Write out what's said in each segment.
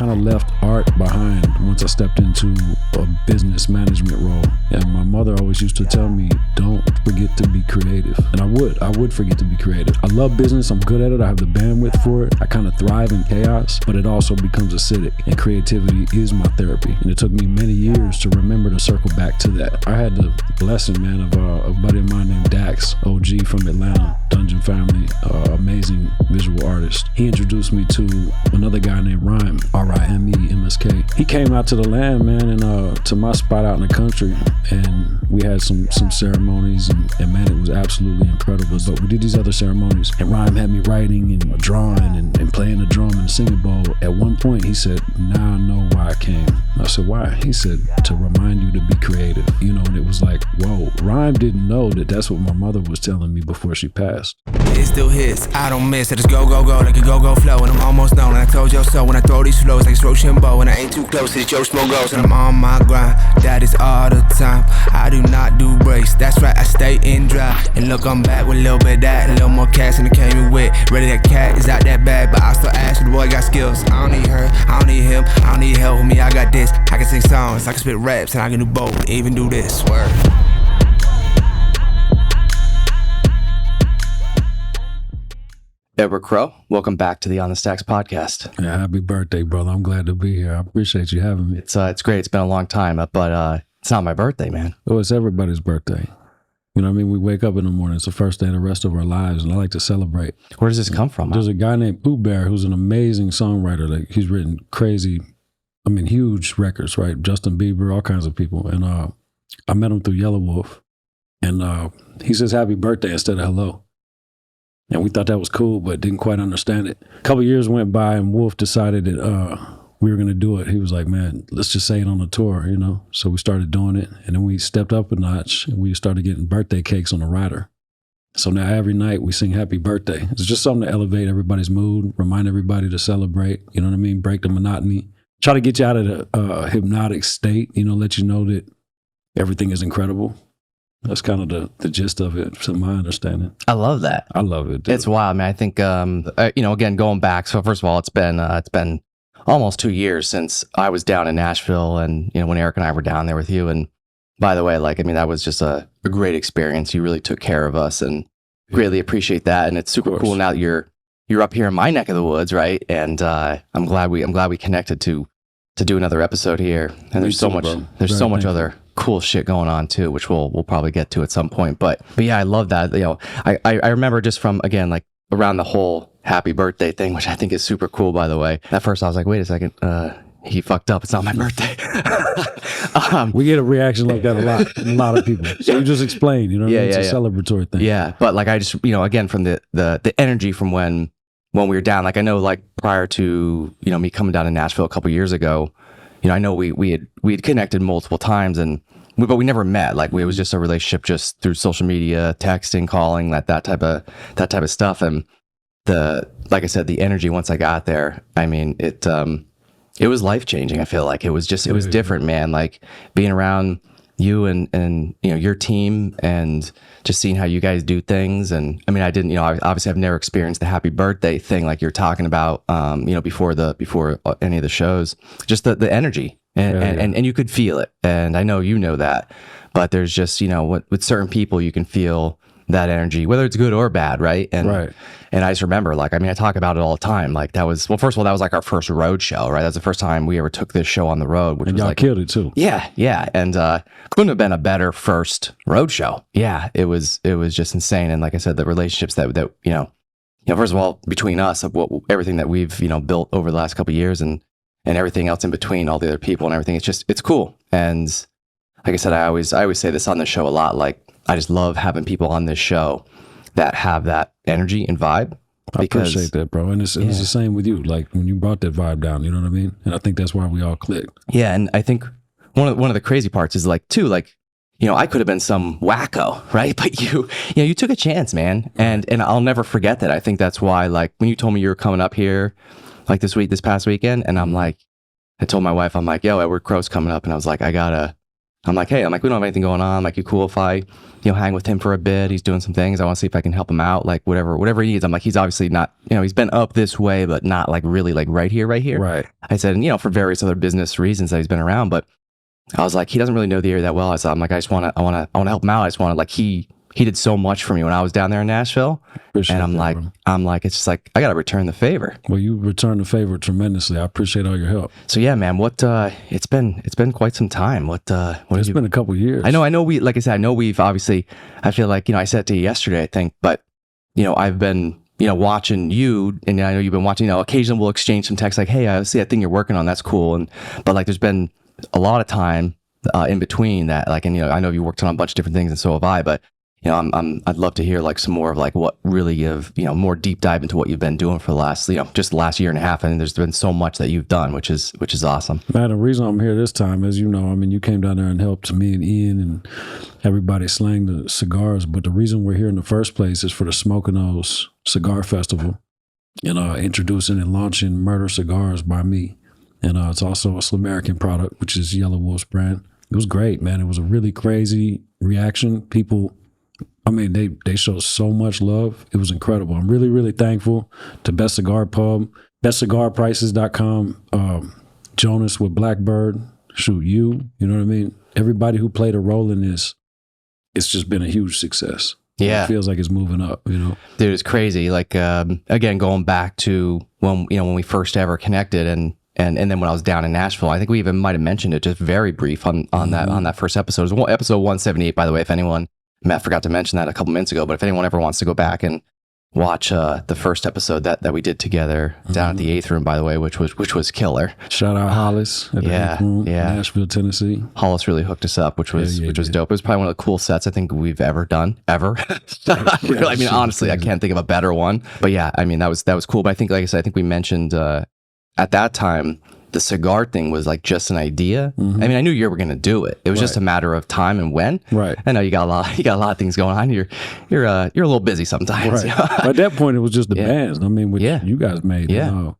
kind of left art behind once I stepped into a business management role. And my mother always used to tell me, don't forget to be creative. And I would forget to be creative. I love business. I'm good at it. I have the bandwidth for it. I kind of thrive in chaos, but it also becomes acidic. And creativity is my therapy. And it took me many years to remember to circle back to that. I had the blessing, man, of a buddy of mine named Dax, OG from Atlanta, Dungeon Family, amazing visual artist. He introduced me to another guy named Ryme, R-I-M-E-M-S-K. He came out to the land, man, and to my spot out in the country, and we had some ceremonies, and man, it was absolutely incredible. But we did these other ceremonies, and Ryme had me writing and drawing and playing the drum and the singing bowl. At one point, he said, now I know why I came. I said, why? He said, to remind you to be creative. You know, and it was like, whoa, Ryme didn't know that that's what my mother was telling me before she passed. It still hits, I don't miss it. Just go, go, go, like a go, go flow. And I'm almost known, and I told you so. When I throw these flows like it's Rochambeau, and I ain't too close, it's Joe Smoke goes. And I'm on my grind, that is all the time. I do not do breaks, that's right, I stay in dry. And look, I'm back with a little bit of that, a little more cash than it came in with. Ready, that cat is out that bag, but I still ask you, the boy got skills. I don't need her, I don't need him, I don't need help with me, I got this. I can sing songs, I can spit raps, and I can do both, even do this, word. Edward Crowe, welcome back to the On the Stacks podcast. Yeah, happy birthday, brother. I'm glad to be here. I appreciate you having me. It's great. It's been a long time, but it's not my birthday, man. Oh, it's everybody's birthday. You know what I mean? We wake up in the morning. It's the first day of the rest of our lives, and I like to celebrate. Where does this come from? There's a guy named wilkes-barre who's an amazing songwriter. Like, he's written huge records, right? Justin Bieber, all kinds of people. And I met him through Yellow Wolf, and he says happy birthday instead of hello. And we thought that was cool, but didn't quite understand it. A couple of years went by, and Wolf decided that we were going to do it. He was like, man, let's just say it on the tour, you know? So we started doing it, and then we stepped up a notch, and we started getting birthday cakes on the rider. So now every night we sing happy birthday. It's just something to elevate everybody's mood, remind everybody to celebrate, you know what I mean? Break the monotony. Try to get you out of the hypnotic state, you know, let you know that everything is incredible. That's kind of the gist of it, from my understanding. I love that. I love it, dude. It's wild, man. I think, you know, again, going back. So first of all, it's been almost 2 years since I was down in Nashville, and, you know, when Eric and I were down there with you. And by the way, like, I mean, that was just a great experience. You really took care of us, and greatly appreciate that. And it's super cool now that you're up here in my neck of the woods, right? And I'm glad we connected to do another episode here. And there's so much other cool shit going on too, which we'll probably get to at some point. But yeah, I love that. You know, I remember just from, again, like around the whole happy birthday thing, which I think is super cool, by the way. At first I was like, wait a second, he fucked up. It's not my birthday. We get a reaction like that a lot of people. So you just explain, you know, it's a celebratory thing. Yeah. But like, I just, you know, again, from the energy from when we were down, like, I know, like, prior to, you know, me coming down to Nashville a couple years ago, you know, I know we had connected multiple times, but we never met. Like, it was just a relationship just through social media, texting, calling, that type of stuff. And like I said, the energy once I got there, I mean, it was life changing. I feel like it was different, man. Like, being around you and you know, your team, and just seeing how you guys do things. And I mean, I didn't, you know, obviously I've never experienced the happy birthday thing like you're talking about, you know, before any of the shows. Just the energy, and you could feel it. And I know you know that, but there's just, you know, with certain people you can feel that energy, whether it's good or bad, right? And I just remember, like, I mean, I talk about it all the time. Like, that was, well, first of all, that was like our first road show, right? That's the first time we ever took this show on the road, which and was y'all like, killed it too. Yeah. And couldn't have been a better first road show. Yeah, it was just insane. And like I said, the relationships that you know, first of all, between us, of everything that we've, you know, built over the last couple of years, and everything else in between, all the other people and everything, it's cool. And like I said, I always say this on the show a lot, like, I just love having people on this show that have that energy and vibe. I appreciate that, bro. And it's the same with you. Like, when you brought that vibe down, you know what I mean? And I think that's why we all clicked. Yeah, and I think one of the crazy parts is, like, too, like, you know, I could have been some wacko, right? But you took a chance, man. And I'll never forget that. I think that's why, like, when you told me you were coming up here, like, this past weekend, and I'm like, I told my wife, I'm like, yo, Edward Crowe's coming up. And I was like, I gotta I'm like, hey, we don't have anything going on. Like, you cool if I, hang with him for a bit? He's doing some things. I want to see if I can help him out. Like, whatever he needs. I'm like, he's obviously not, he's been up this way, but not like really like right here. Right. I said, and, for various other business reasons that he's been around, but I was like, he doesn't really know the area that well. I'm like, I want to help him out. I just want to, like, he did so much for me when I was down there in Nashville. Appreciate and I'm like, it's just like, I got to return the favor. Well, you returned the favor tremendously. I appreciate all your help. So yeah, man, it's been quite some time. It's been a couple years. I know like I said, I know we've obviously, I feel like, I said it to you yesterday, I think, but I've been, watching you, and I know you've been watching, occasionally we'll exchange some texts like, hey, I see that thing you're working on. That's cool. But like, there's been a lot of time in between that, like, and, I know you worked on a bunch of different things and so have I, but I'd love to hear like some more of like what really you've, more deep dive into what you've been doing for the last, just the last year and a half. And there's been so much that you've done, which is awesome. Man, the reason I'm here this time, as you know, you came down there and helped me and Ian and everybody slang the cigars. But the reason we're here in the first place is for the Smoking O's Cigar Festival, introducing and launching Murder Cigars by me. And it's also a American product, which is Yellow Wolf's brand. It was great, man. It was a really crazy reaction. People, they showed so much love. It was incredible. I'm really, really thankful to Best Cigar Pub, bestcigarprices.com, Jonas with Blackbird, you know what I mean? Everybody who played a role in this, it's just been a huge success. Yeah. It feels like it's moving up, Dude, it's crazy. Like, again, going back to when we first ever connected and then when I was down in Nashville, I think we even might have mentioned it just very brief on that first episode. It was episode 178, by the way, if anyone, Matt forgot to mention that a couple minutes ago, but if anyone ever wants to go back and watch the first episode that we did together down at the 8th Room, by the way, which was killer. Shout out Hollis at the 8th Room, Nashville, Tennessee. Hollis really hooked us up, which was dope. It was probably one of the cool sets I think we've ever done, ever. Honestly, I can't think of a better one. But yeah, that was cool. But I think, like I said, I think we mentioned at that time, the cigar thing was like just an idea. Mm-hmm. I knew you were going to do it. It was just a matter of time and when. Right. I know you got a lot of things going on. You're a little busy sometimes. Right. At that point, it was just the bands. Which you guys made. Yeah.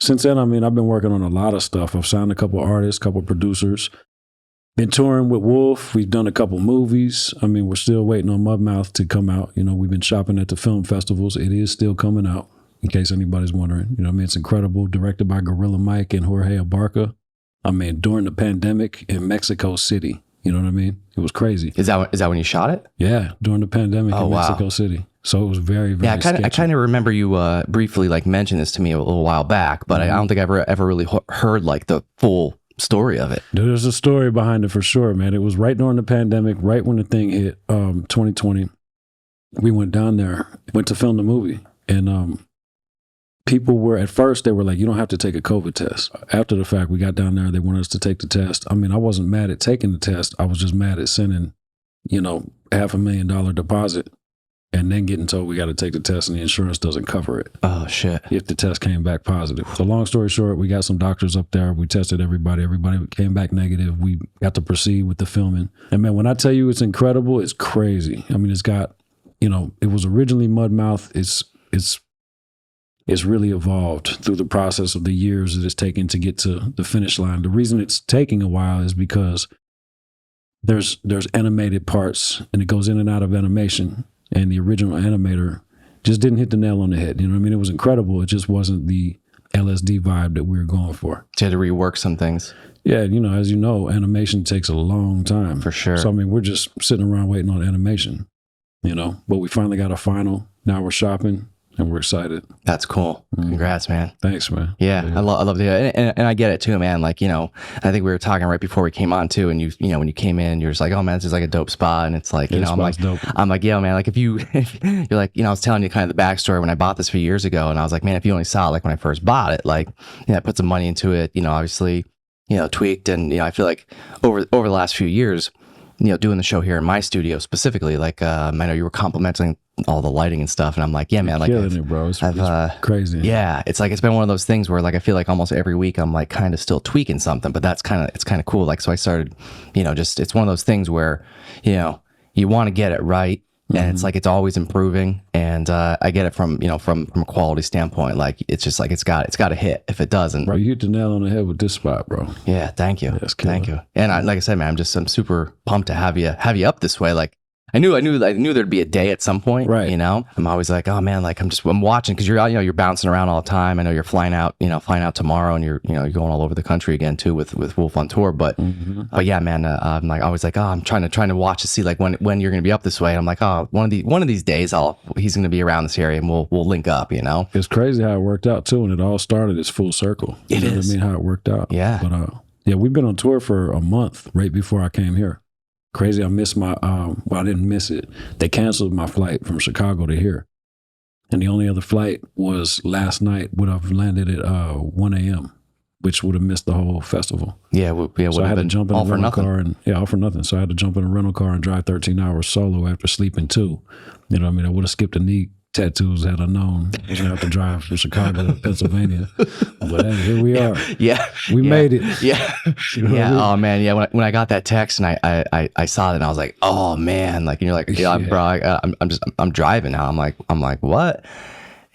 Since then, I've been working on a lot of stuff. I've signed a couple artists, couple producers. Been touring with Wolf. We've done a couple movies. We're still waiting on Mudmouth to come out. We've been shopping at the film festivals. It is still coming out, in case anybody's wondering. It's incredible. Directed by Gorilla Mike and Jorge Abarca. During the pandemic in Mexico City. You know what I mean? It was crazy. Is that when you shot it? Yeah, during the pandemic in Mexico City. So it was very, very sketchy. I kind of remember you briefly like mentioned this to me a little while back, but I don't think I ever really heard like the full story of it. There's a story behind it for sure, man. It was right during the pandemic, right when the thing hit, 2020. We went down there, went to film the movie, and people were, at first, they were like, you don't have to take a COVID test. After the fact, we got down there, they wanted us to take the test. I wasn't mad at taking the test. I was just mad at sending, $500,000 deposit and then getting told we got to take the test and the insurance doesn't cover it. Oh, shit. If the test came back positive. So long story short, we got some doctors up there. We tested everybody. Everybody came back negative. We got to proceed with the filming. And man, when I tell you it's incredible, it's crazy. It's got, it was originally Mudmouth. It's really evolved through the process of the years that it's taken to get to the finish line. The reason it's taking a while is because there's animated parts and it goes in and out of animation, and the original animator just didn't hit the nail on the head. It was incredible. It just wasn't the LSD vibe that we were going for. You had to rework some things. Yeah, as you know, animation takes a long time. For sure. So we're just sitting around waiting on animation, but we finally got a final. Now we're shopping. And we're excited. That's cool. Congrats, man. Thanks, man. Yeah. I love to hear it. And I get it too, man. Like, I think we were talking right before we came on too. And when you came in, you're just like, oh man, this is like a dope spot. And it's like, I'm like, yeah, man, like if you're like, I was telling you kind of the backstory when I bought this a few years ago. And I was like, man, if you only saw it like when I first bought it, like, I put some money into it, obviously, tweaked. And, I feel like over the last few years, doing the show here in my studio specifically, like, I know you were complimenting all the lighting and stuff, and I'm like, yeah, man, like, killing it, bro. It's crazy. Yeah, it's like it's been one of those things where like I feel like almost every week I'm like kind of still tweaking something, but it's kind of cool. Like, so I started, it's one of those things where you want to get it right, and it's like it's always improving. And I get it from from a quality standpoint. Like it's just like it's got to hit. If it doesn't, Bro, you hit the nail on the head with this spot, bro. Yeah, thank you, thank you. And like I said, man, I'm super pumped to have you up this way. Like I knew there'd be a day at some point, right? You know, I'm always like, oh man, like I'm watching because you're bouncing around all the time. I know you're flying out tomorrow, and you're going all over the country again too with Wolf on tour. But yeah, man, I'm like always like, oh, I'm trying to watch to see like when you're gonna be up this way. And I'm like, oh, one of these days he's gonna be around this area and we'll link up. You know, it's crazy how it worked out too, and it all started as full circle. It is. What I mean, how it worked out. Yeah, but yeah, we've been on tour for a month right before I came here. Crazy, I missed my, well, I didn't miss it. They canceled my flight from Chicago to here. And the only other flight was last night, would have landed at 1 a.m., which would have missed the whole festival. Yeah, so I had to jump in a rental car and, all for nothing. So I had to jump in a rental car and drive 13 hours solo after sleeping 2. You know what I mean? I would have skipped a knee tattoos had I known. I was going to have to drive from Chicago to Pennsylvania. But hey, here we are. Yeah. We made it. Yeah. You know yeah. I mean? Oh man. Yeah. When I got that text and I saw it and I was like, oh man, like, and you're like, yeah, bro, I'm driving now. I'm like, what?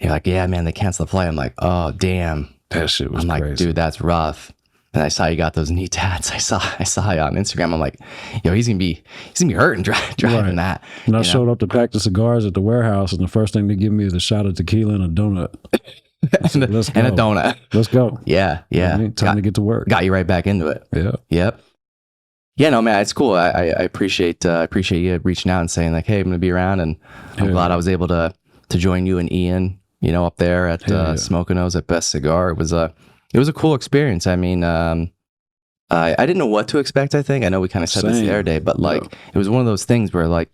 And you're like, yeah, man, they canceled the flight. I'm like, oh damn. That shit was crazy. Like, dude, that's rough. And I saw you got those knee tats. I saw you on Instagram. I'm like, yo, he's gonna be hurting driving that. And I showed up to pack the cigars at the warehouse, and the first thing they give me is a shot of tequila and a donut. Said, let's go. And a donut. Let's go. Yeah, yeah. You know I mean? Time to get to work. Got you right back into it. Yeah. Yep. Yeah, no, man, it's cool. I appreciate you reaching out and saying like, hey, I'm gonna be around, and I'm glad I was able to join you and Ian, up there at Smokinos at Best Cigar. It was a cool experience. I mean, I didn't know what to expect, I think. I know we kind of said this the other day, but like, it was one of those things where like,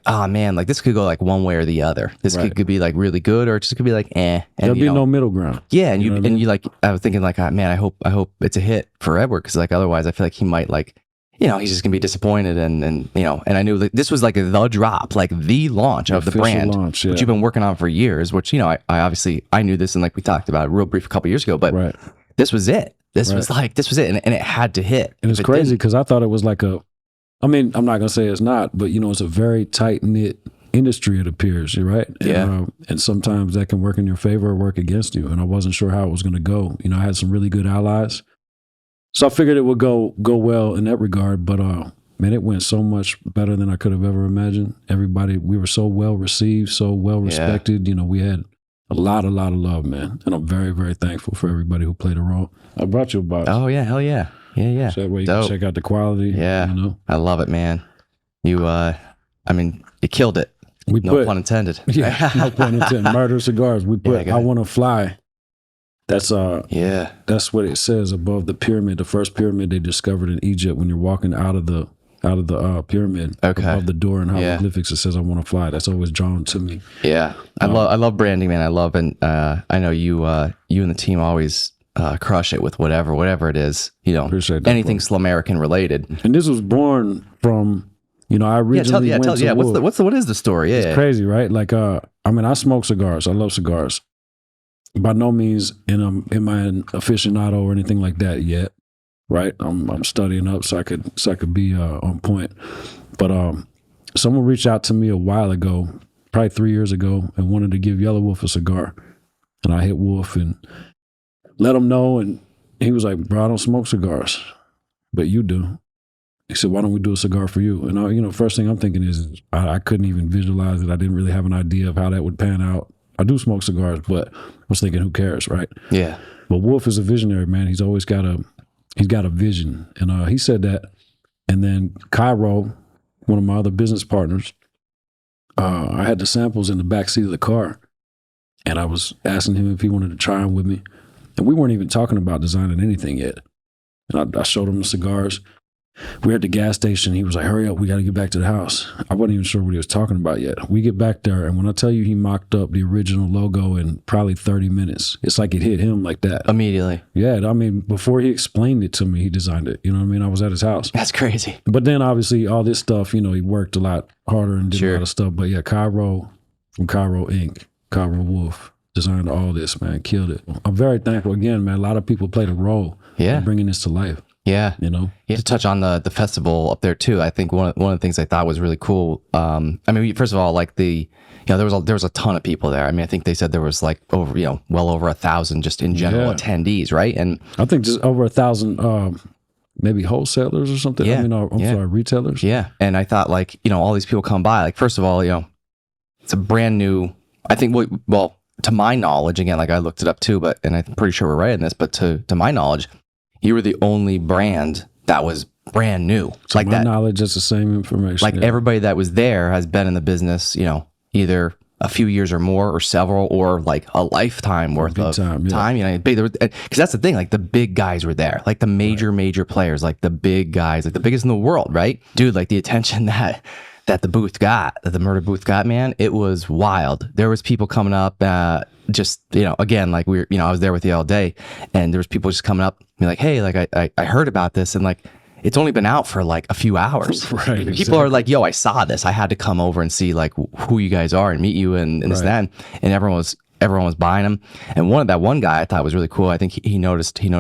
oh man, like this could go like one way or the other. This could be like really good, or it just could be like, eh. And, there'll be no middle ground. Yeah. And you like, I was thinking like, man, I hope it's a hit for Edward. Cause like, otherwise I feel like he might like, he's just gonna be disappointed, and and I knew that this was like the drop, like the launch of the brand, which you've been working on for years. Which I obviously I knew this, and like we talked about it real brief a couple years ago, but this was it. This was it, and it had to hit. And it's crazy because I thought it was like I'm not gonna say it's not, but it's a very tight knit industry. It appears, right? Yeah. And sometimes that can work in your favor or work against you. And I wasn't sure how it was gonna go. I had some really good allies. So I figured it would go well in that regard, but man, it went so much better than I could have ever imagined. Everybody, we were so well received, so well respected. We had a lot of love, man, and I'm very, very thankful for everybody who played a role. I brought you a box. Oh yeah, hell yeah, yeah. So that way you can check out the quality. Yeah, I love it, man. You, you killed it. No pun intended. Yeah, no pun intended. Murder Cigars. We put I Want to Fly. That's that's what it says above the pyramid, the first pyramid they discovered in Egypt. When you're walking out of the pyramid, above the door in hieroglyphics, it says "I want to fly." That's always drawn to me. Yeah, I love branding, man. I love, and I know you and the team always crush it with whatever it is. Appreciate that, anything Slumerican related. And this was born from I originally went to what is the story? Yeah, it's crazy, right? Like I smoke cigars. I love cigars. By no means am I an aficionado or anything like that yet, right? I'm studying up so I could be on point. But someone reached out to me a while ago, probably 3 years ago, and wanted to give Yellow Wolf a cigar. And I hit Wolf and let him know, and he was like, "Bro, I don't smoke cigars, but you do." He said, "Why don't we do a cigar for you?" And first thing I'm thinking is I couldn't even visualize it. I didn't really have an idea of how that would pan out. I do smoke cigars, but I was thinking, who cares, right? Yeah. But Wolf is a visionary, man. He's always got a vision. And he said that. And then Cairo, one of my other business partners, I had the samples in the back seat of the car. And I was asking him if he wanted to try them with me. And we weren't even talking about designing anything yet. And I showed him the cigars. We were at the gas station. He was like, "Hurry up, we got to get back to the house." I wasn't even sure what he was talking about yet. We get back there, and when I tell you he mocked up the original logo in probably 30 minutes, it's like it hit him like that. Immediately. Yeah, before he explained it to me, he designed it. You know what I mean? I was at his house. That's crazy. But then obviously all this stuff, he worked a lot harder and did a lot of stuff. But yeah, Cairo from Cairo Inc., Cairo Wolf, designed all this, man, killed it. I'm very thankful again, man. A lot of people played a role in bringing this to life. Yeah. You know? Yeah, to touch on the festival up there too, I think one of the things I thought was really cool. I mean, first of all, like there was a ton of people there. I mean, I think they said there was like over, well over 1,000 just in general attendees, right? And I think just over 1,000, maybe wholesalers or something. Yeah, I mean, I'm sorry, retailers. Yeah. And I thought like, all these people come by, like, first of all, it's a brand new, I think, well, to my knowledge, again, like I looked it up too, and I'm pretty sure we're right in this, but to my knowledge, you were the only brand that was brand new. So like my knowledge is the same information. Like everybody that was there has been in the business, either a few years or more, or several, or like a lifetime worth of time. Because that's the thing, like the big guys were there, like the major players, like the big guys, like the biggest in the world, right? Dude, like the attention that the booth got, that the murder booth got, man, it was wild. There was people coming up, just, again, like I was there with you all day, and there was people just coming up and be like, hey, like I heard about this, and like, it's only been out for like a few hours. Right. People exactly. are like, yo, I saw this. I had to come over and see like who you guys are and meet you and this and that. And everyone was buying them. And that one guy I thought was really cool. I think he noticed your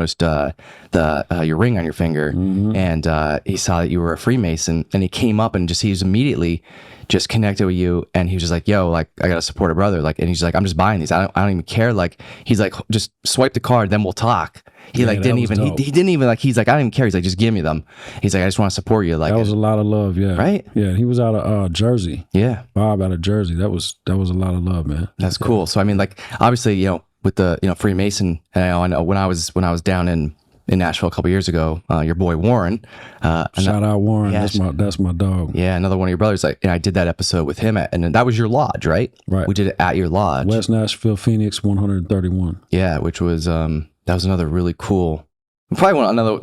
ring on your finger, and he saw that you were a Freemason, and he came up and he was immediately just connected with you, and he was just like, yo, like I gotta support a brother, like, and he's like, I'm just buying these. I don't even care. Like, he's like, just swipe the card, then we'll talk. He didn't even like, he's like, I don't even care. He's like, just give me them. He's like, I just want to support you. Like, that was a lot of love. Yeah. Right. Yeah. He was out of Jersey. Yeah. Bob out of Jersey. That was a lot of love, man. That's cool. So, I mean, like, obviously, with the, Freemason, and I know when I was down in Nashville a couple years ago, your boy Warren, shout out Warren. Yeah, that's my dog. Yeah. Another one of your brothers. Like, and I did that episode with him and that was your lodge, right? Right. We did it at your lodge. West Nashville, Phoenix, 131. Yeah. Which was, that was another really cool, probably another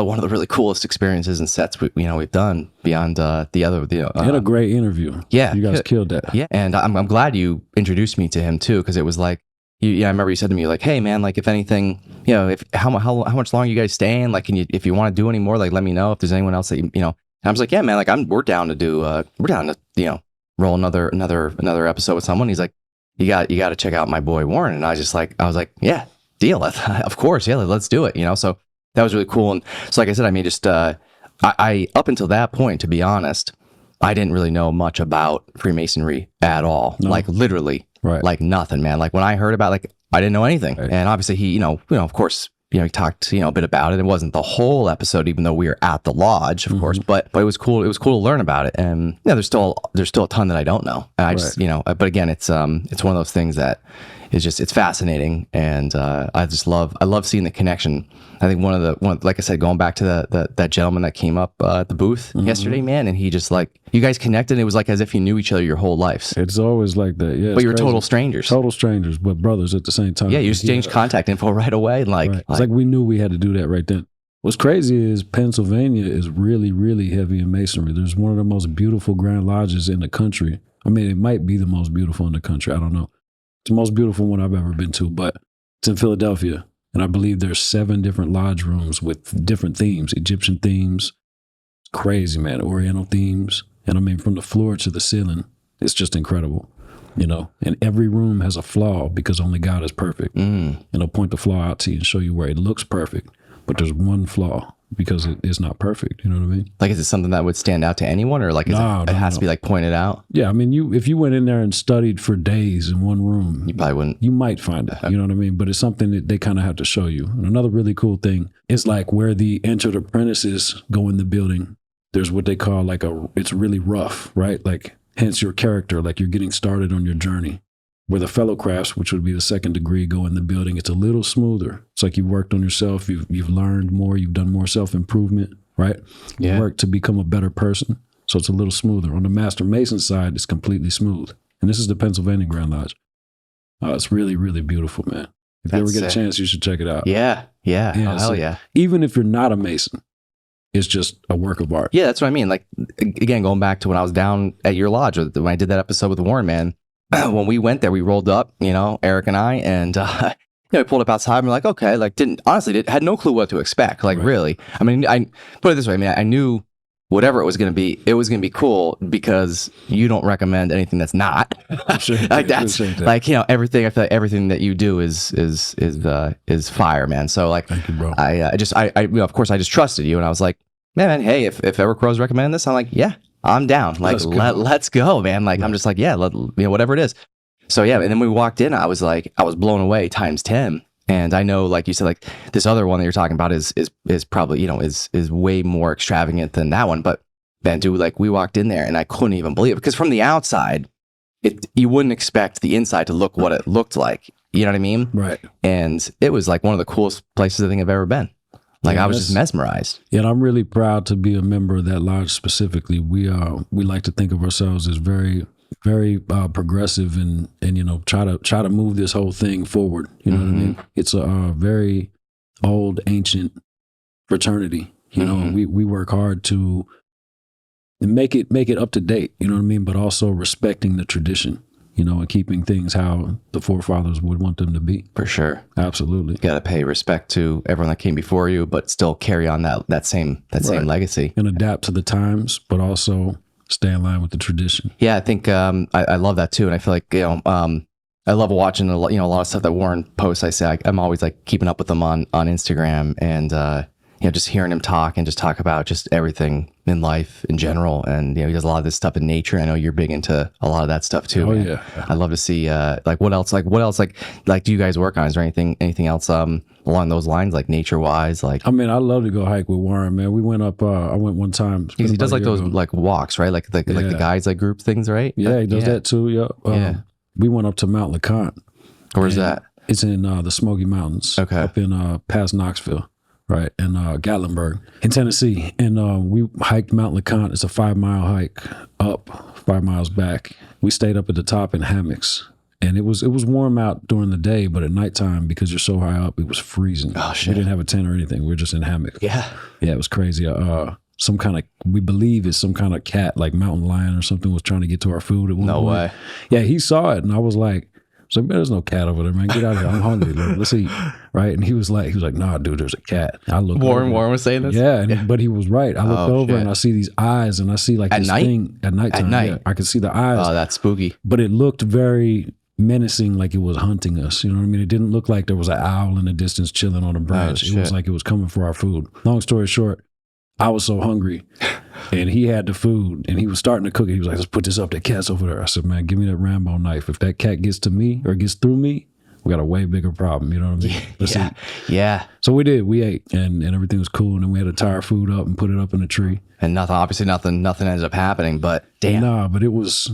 one of the really coolest experiences and sets we've done beyond the other. Had a great interview. Yeah, you guys killed that. Yeah, and I'm glad you introduced me to him too, because it was like, I remember you said to me like, hey man, like if anything, if how much longer you guys staying? Like, if you want to do any more, like let me know if there's anyone else that And I was like, yeah man, like we're down to roll another episode with someone. He's like, you got to check out my boy Warren, and I was like, yeah, deal. Of course, yeah, let's do it. So. That was really cool. And so, like I said, I mean, just, I up until that point, to be honest, I didn't really know much about Freemasonry at all. No. Like literally, like nothing, man. Like when I heard about, like, I didn't know anything. Right. And obviously he, of course, he talked, a bit about it. It wasn't the whole episode, even though we were at the lodge, of course, but it was cool. It was cool to learn about it. And there's still a ton that I don't know. And I just, but again, it's one of those things that is just, it's fascinating. And, I love seeing the connection. I think one of the, like I said, going back to that gentleman that came up at the booth yesterday, man, and he just like, you guys connected. It was like as if you knew each other your whole lives. It's always like that, yeah. But you were total strangers. Total strangers, but brothers at the same time. Yeah, you exchanged contact info right away. It's like we knew we had to do that right then. What's crazy is Pennsylvania is really, really heavy in masonry. There's one of the most beautiful Grand Lodges in the country. I mean, it might be the most beautiful in the country. I don't know. It's the most beautiful one I've ever been to, but it's in Philadelphia. And I believe there's 7 different lodge rooms with different themes, Egyptian themes, crazy, man, Oriental themes. And I mean, from the floor to the ceiling, it's just incredible, And every room has a flaw because only God is perfect. And He'll point the flaw out to you and show you where it looks perfect, but there's one flaw because it is not perfect. You know what I mean? Like, is it something that would stand out to anyone, or like it has to be like pointed out? Yeah, I mean, if you went in there and studied for days in one room, you probably wouldn't. You might find it. You know what I mean? But it's something that they kind of have to show you. And another really cool thing is like where the entered apprentices go in the building. There's what they call it's really rough, right? Like, hence your character, like you're getting started on your journey. Where the fellow crafts, which would be the second degree, go in the building, it's a little smoother. It's like you've worked on yourself, you've learned more, you've done more self-improvement, right? You work to become a better person, so it's a little smoother. On the Master Mason side, it's completely smooth. And this is the Pennsylvania Grand Lodge. It's really, really beautiful, man. If you ever get a chance, you should check it out. Yeah. Hell yeah. Even if you're not a Mason, it's just a work of art. Yeah, that's what I mean. Like, again, going back to when I was down at your lodge, when I did that episode with Warren, man, when we went there, we rolled up, Eric and I, and we pulled up outside and we're like, okay, like had no clue what to expect. Like, really. I mean, I put it this way. I mean, I knew whatever it was going to be cool because you don't recommend anything that's not. Like that's like, you know, everything. I feel like everything that you do is fire, man. So like, thank you, bro. I you know, of course I just trusted you, and I was like, man, hey, if Edward Crowe's recommending this, I'm like, yeah, I'm down. Like, let's go, man. Like, I'm just like, yeah, you know, whatever it is. So yeah, and then we walked in, I was blown away times 10. And I know, like you said, like this other one that you're talking about is probably, you know, is way more extravagant than that one. But man, dude, like we walked in there and I couldn't even believe it, because from the outside, you wouldn't expect the inside to look what it looked like. You know what I mean? Right. And it was like one of the coolest places I think I've ever been. Like, yeah, I was just mesmerized. Yeah, and I'm really proud to be a member of that lodge specifically. We like to think of ourselves as very progressive and you know, try to move this whole thing forward. You know what I mean? It's a very old, ancient fraternity. You know, we work hard to make it up to date. You know what I mean? But also respecting the tradition. You know, and keeping things how the forefathers would want them to be. For sure. Absolutely. You got to pay respect to everyone that came before you, but still carry on that same legacy. And adapt to the times, but also stay in line with the tradition. Yeah, I think I love that too. And I feel like, you know, I love watching a lot of stuff that Warren posts. I'm always like keeping up with them on Instagram, and you know, just hearing him talk and just talk about just everything in life in general. And, you know, he does a lot of this stuff in nature. I know you're big into a lot of that stuff too. Oh, yeah. I'd love to see, like what else do you guys work on? Is there anything else, along those lines, like nature wise? Like, I mean, I love to go hike with Warren, man. We went up, I went one time. Because he does like those like walks, right? Like the guys, like group things, right? Yeah, he does that too. Yeah. We went up to Mount LeConte. Where's that? It's in the Smoky Mountains. Okay. Up in past Knoxville. Right, in Gatlinburg, in Tennessee. And we hiked Mount LeConte. It's a 5-mile hike up, 5 miles back. We stayed up at the top in hammocks. And it was warm out during the day, but at nighttime, because you're so high up, it was freezing. Oh, shit. We didn't have a tent or anything. We were just in hammocks. Yeah. Yeah, it was crazy. Some kind of, we believe it's some kind of cat, like mountain lion or something, was trying to get to our food at one point. No way. Yeah, he saw it, and I was like, man, there's no cat over there, man. Get out of here. I'm hungry. Let's eat. Right. And he was like, nah, dude, there's a cat. I looked Warren was saying this? Yeah. But he was right. I looked over and I see these eyes, and I see like this thing at nighttime. At night? Yeah, I could see the eyes. Oh, that's spooky. But it looked very menacing, like it was hunting us. You know what I mean? It didn't look like there was an owl in the distance chilling on a branch. It was like it was coming for our food. Long story short, I was so hungry, and he had the food, and he was starting to cook it. He was like, let's put this up. That cat's over there. I said, man, give me that Rambo knife. If that cat gets to me or gets through me, we got a way bigger problem. You know what I mean? Let's eat. Yeah. So we did. We ate, and everything was cool. And then we had to tie our food up and put it up in a tree. And nothing ended up happening, but damn. Nah, but it was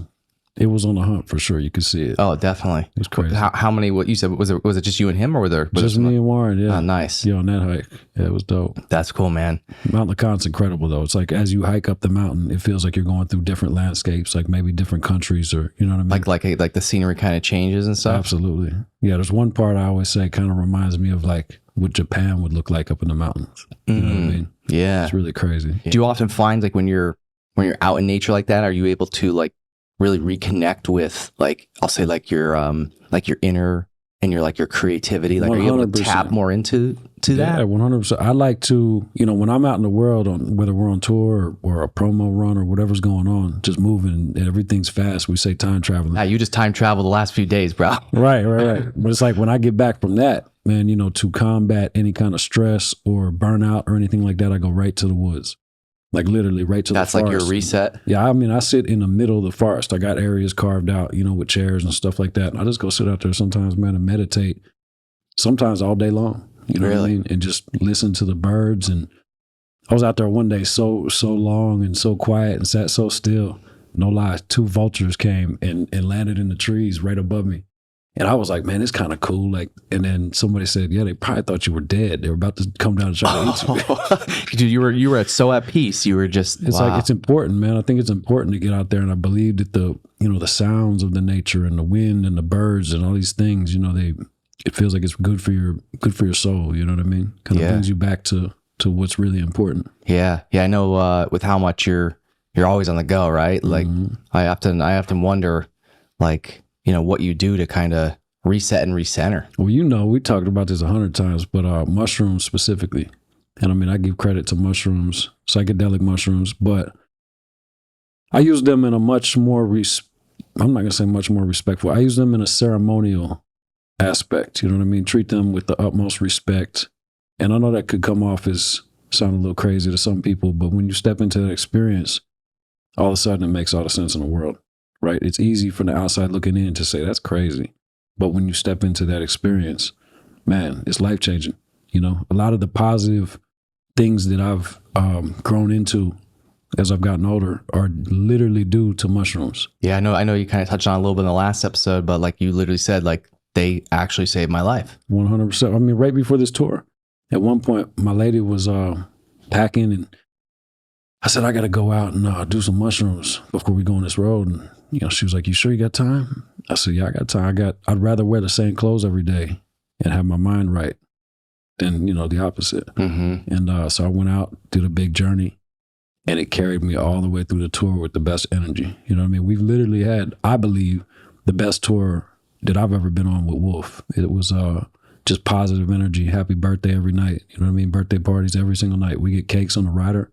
on the hunt for sure. You could see it. Oh, definitely. It was crazy. How many, what you said, was it just you and him, or were there? Just me and Warren, yeah. Oh, nice. Yeah, on that hike. Yeah, it was dope. That's cool, man. Mount LeConte's incredible, though. It's like as you hike up the mountain, it feels like you're going through different landscapes, like maybe different countries, or, you know what I mean? Like the scenery kind of changes and stuff? Absolutely. Yeah, there's one part I always say kind of reminds me of like what Japan would look like up in the mountains. You know what I mean? Yeah. It's really crazy. Do you often find like when you're out in nature like that, are you able to like really reconnect with, like, I'll say like your inner and your creativity? Like, 100%. Are you able to tap more into that? Yeah, 100%. I like to, you know, when I'm out in the world, whether we're on tour or a promo run or whatever's going on, just moving, and everything's fast. We say time traveling. Yeah, you just time travel the last few days, bro. Right. But it's like when I get back from that, man, you know, to combat any kind of stress or burnout or anything like that, I go right to the woods. Like literally right to the forest. That's like your reset? Yeah, I mean, I sit in the middle of the forest. I got areas carved out, you know, with chairs and stuff like that. And I just go sit out there sometimes, man, and meditate. Sometimes all day long. You know what I mean? And just listen to the birds. And I was out there one day so long and so quiet and sat so still. No lie, 2 vultures came and landed in the trees right above me. And I was like, man, it's kind of cool. Like, and then somebody said, yeah, they probably thought you were dead. They were about to come down and try to eat you. Dude, you were so at peace. You were just, it's like, it's important, man. I think it's important to get out there. And I believe that the sounds of the nature and the wind and the birds and all these things, you know, it feels like it's good for your soul. You know what I mean? Kind of brings you back to what's really important. Yeah. Yeah. I know, with how much you're always on the go, right? Like I often wonder, like, you know, what you do to kind of reset and recenter. Well, you know, we talked about this 100 times, but mushrooms specifically And I mean, I give credit to mushrooms, psychedelic mushrooms, but I use them in a much more, I'm not going to say much more respectful. I use them in a ceremonial aspect. You know what I mean? Treat them with the utmost respect. And I know that could come off as sound a little crazy to some people, but when you step into that experience, all of a sudden it makes all the sense in the world, right? It's easy from the outside looking in to say that's crazy. But when you step into that experience, man, it's life-changing. You know, a lot of the positive things that I've grown into as I've gotten older are literally due to mushrooms. Yeah, I know you kind of touched on it a little bit in the last episode, but like you literally said, like they actually saved my life. 100%. I mean, right before this tour, at one point, my lady was packing, and I said, I got to go out and do some mushrooms before we go on this road. And, you know, she was like, you sure you got time? I said, yeah, I got time. I'd rather wear the same clothes every day and have my mind right than, you know, the opposite. Mm-hmm. And so I went out, did a big journey, and it carried me all the way through the tour with the best energy. You know what I mean? We've literally had, I believe, the best tour that I've ever been on with Wolf. It was just positive energy, happy birthday every night. You know what I mean? Birthday parties every single night. We get cakes on the rider,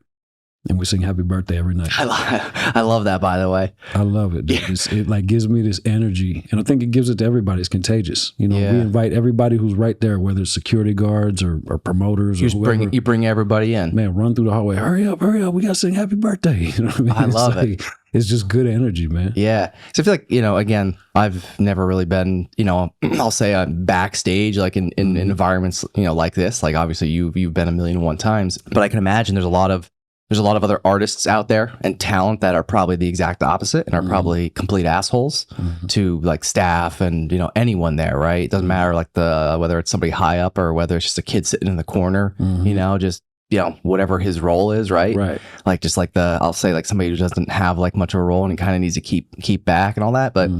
and we sing happy birthday every night. I love that, by the way. I love it. Yeah. It like gives me this energy, and I think it gives it to everybody. It's contagious. You know, we invite everybody who's right there, whether it's security guards or promoters or whoever. You bring everybody in. Man, run through the hallway. Hurry up. We got to sing happy birthday. You know what I mean? I love it. It's just good energy, man. Yeah. So I feel like, you know, again, I've never really been, you know, I'll say backstage, like in environments, you know, like this. Like obviously you've been 1,000,001 times, but I can imagine there's a lot of other artists out there and talent that are probably the exact opposite and are probably complete assholes to like staff and, you know, anyone there, right? It doesn't matter like whether it's somebody high up or whether it's just a kid sitting in the corner, you know, just, you know, whatever his role is, right? Right. Like just like I'll say like somebody who doesn't have like much of a role and kind of needs to keep back and all that. But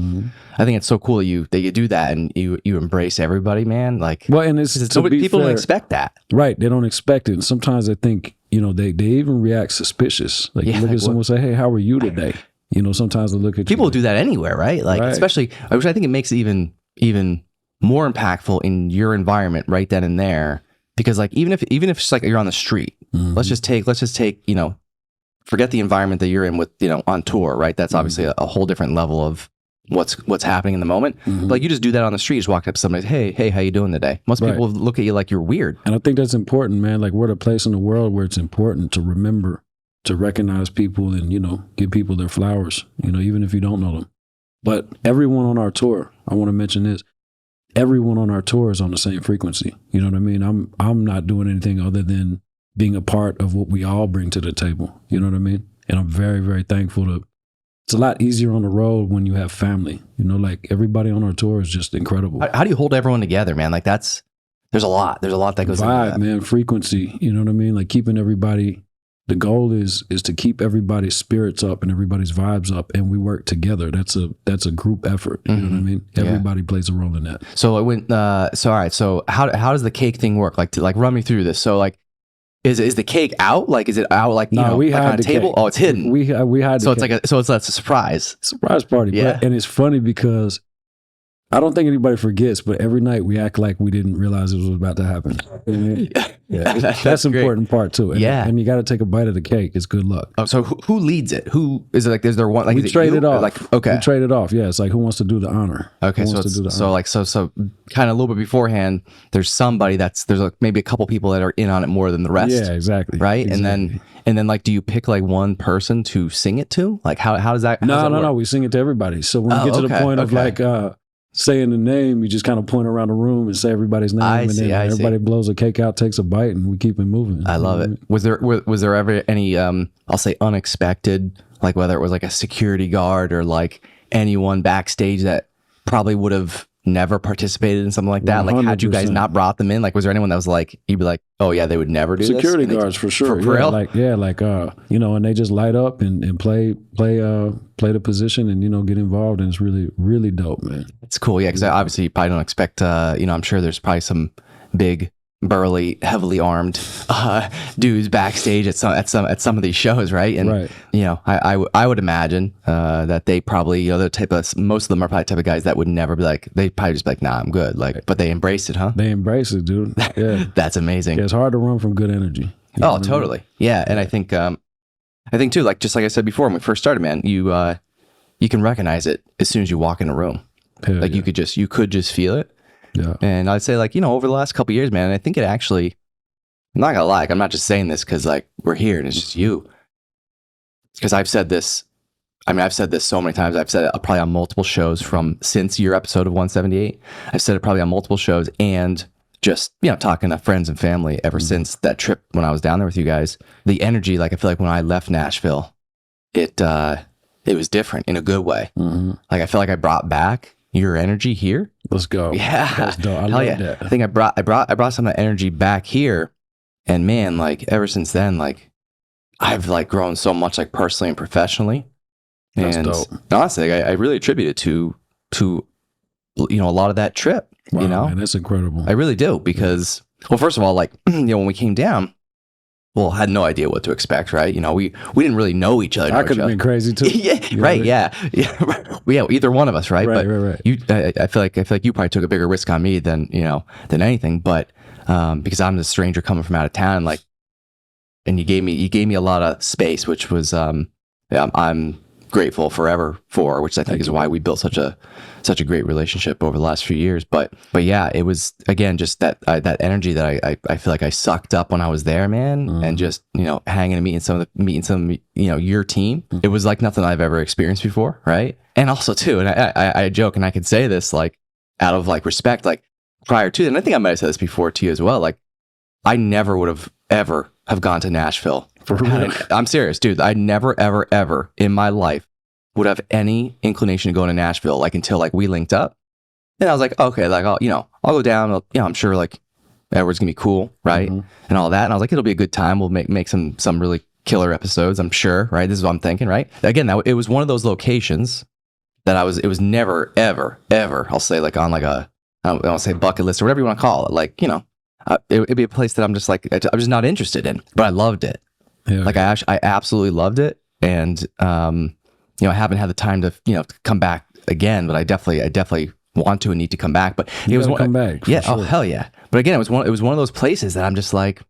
I think it's so cool that you do that and you embrace everybody, man. Like, well, and people don't expect that. Right. They don't expect it. And sometimes they think, you know, they even react suspicious. Like you look at someone and say, hey, how are you today? You know, sometimes they look at people do that anywhere, right? Like, especially, which I think it makes it even more impactful in your environment right then and there. Because like even if it's like you're on the street, let's just take, you know, forget the environment that you're in with, you know, on tour, right? That's obviously a whole different level of what's happening in the moment. But like you just do that on the street, just walk up to somebody, hey, how you doing today? Most people look at you like you're weird. And I think that's important, man. Like we're at a place in the world where it's important to remember to recognize people and, you know, give people their flowers, you know, even if you don't know them. But everyone on our tour, I want to mention this. Everyone on our tour is on the same frequency. You know what I mean? I'm not doing anything other than being a part of what we all bring to the table. You know what I mean? And I'm very, very thankful it's a lot easier on the road when you have family. You know, like everybody on our tour is just incredible. How do you hold everyone together, man? Like there's a lot that goes into that. Man, frequency. You know what I mean? Like keeping everybody. The goal is to keep everybody's spirits up and everybody's vibes up, and we work together. That's a group effort. You know what I mean? Everybody plays a role in that. So it went. All right. So how does the cake thing work? Like run me through this. So like, is the cake out? Like is it out? Like you know, we like hide on a the table? Cake. Oh, it's hidden. We hide. So the it's cake. like it's a surprise party. Yeah. And it's funny because I don't think anybody forgets, but every night we act like we didn't realize it was about to happen. That's an important part too. And, and you got to take a bite of the cake. It's good luck. Oh, so who leads it? Who is it? Like, is there one? Like, we trade it off. Like, okay, we trade it off. Yeah, it's like who wants to do the honor? Okay, so kind of a little bit beforehand. There's somebody there's like maybe a couple people that are in on it more than the rest. Yeah, exactly. Right, exactly. and then like, do you pick like one person to sing it to? Like, how does that? No. We sing it to everybody. So when we get to the point of like. Saying the name, you just kind of point around the room and say everybody's name, then everybody blows a cake out, takes a bite, and we keep it moving. I love it. Was there ever any I'll say unexpected, like whether it was like a security guard or like anyone backstage that probably would have never participated in something like that? 100%. Like, had you guys not brought them in, like was there anyone that was like, you'd be like, oh yeah, they would never do security this? Guards for sure. For real? Like you know, and they just light up and play the position and, you know, get involved, and it's really, really dope, man. It's cool. Yeah, because obviously you probably don't expect you know, I'm sure there's probably some big, burly, heavily armed dudes backstage at some of these shows, right? And you know, I would imagine that they probably, you know, most of them are probably the type of guys that would never be like, they probably just be like, nah, I'm good. Like, but they embrace it, huh? They embrace it, dude. Yeah. That's amazing. Yeah, it's hard to run from good energy. know Oh, what I mean? totally. Yeah. And I think too, like, just like I said before, when we first started, man, you can recognize it as soon as you walk in a room. Hell Like yeah. you could just feel it. Yeah. And I'd say, like, over the last couple of years, man, I think it actually, I'm not gonna lie, like, I'm not just saying this because, like, we're here and it's just you. Because I've said this so many times. I've said it probably on multiple shows since your episode of 178. I've said it probably on multiple shows and just, talking to friends and family ever since that trip when I was down there with you guys. The energy, like, I feel like when I left Nashville, it was different in a good way. Mm-hmm. Like, I feel like I brought back your energy here. Let's go. Yeah. That's dope. I Hell love that. I think I brought some of that energy back here. And man, like, ever since then, like, I've, like, grown so much, like, personally and professionally. That's And dope. honestly, I really attribute it to a lot of that trip. Wow, man, that's incredible. I really do, because, well, first of all, like, when we came down, well, I had no idea what to expect, right? We didn't really know each other. I could have been crazy too. Yeah, You know right. what I mean? Yeah, either one of us, right? Right, but right. I feel like you probably took a bigger risk on me than anything, but because I'm the stranger coming from out of town, like, and you gave me a lot of space, which was I'm grateful forever for, which I think is why we built such a great relationship over the last few years. But yeah, it was, again, just that energy that I feel like I sucked up when I was there, man. And just, hanging and meeting some your team. It was like nothing I've ever experienced before. Right. And also too, and I joke, and I could say this, like, out of, like, respect, like, prior to, and I think I might have said this before to you as well. Like, I never would have ever have gone to Nashville. For real? I'm serious, dude. I never, ever, ever in my life would have any inclination to go to Nashville, like, until, like, we linked up. And I was like, okay, like, I'll go down. I'm sure, like, Edward's gonna be cool, right? And all that. And I was like, it'll be a good time. We'll make some really killer episodes, I'm sure, right? This is what I'm thinking, right? Again, it was one of those locations that it was never, ever, ever, I'll say, like, on, like, I don't want to say bucket list or whatever you want to call it. Like, it'd be a place that I'm just, like, I'm just not interested in, but I loved it. Yeah. Like, I absolutely loved it. And, I haven't had the time to, to come back again, but I definitely want to and need to come back. But You gotta come back. for yeah. sure. Oh, hell yeah. But again, it was one of those places that I'm just like,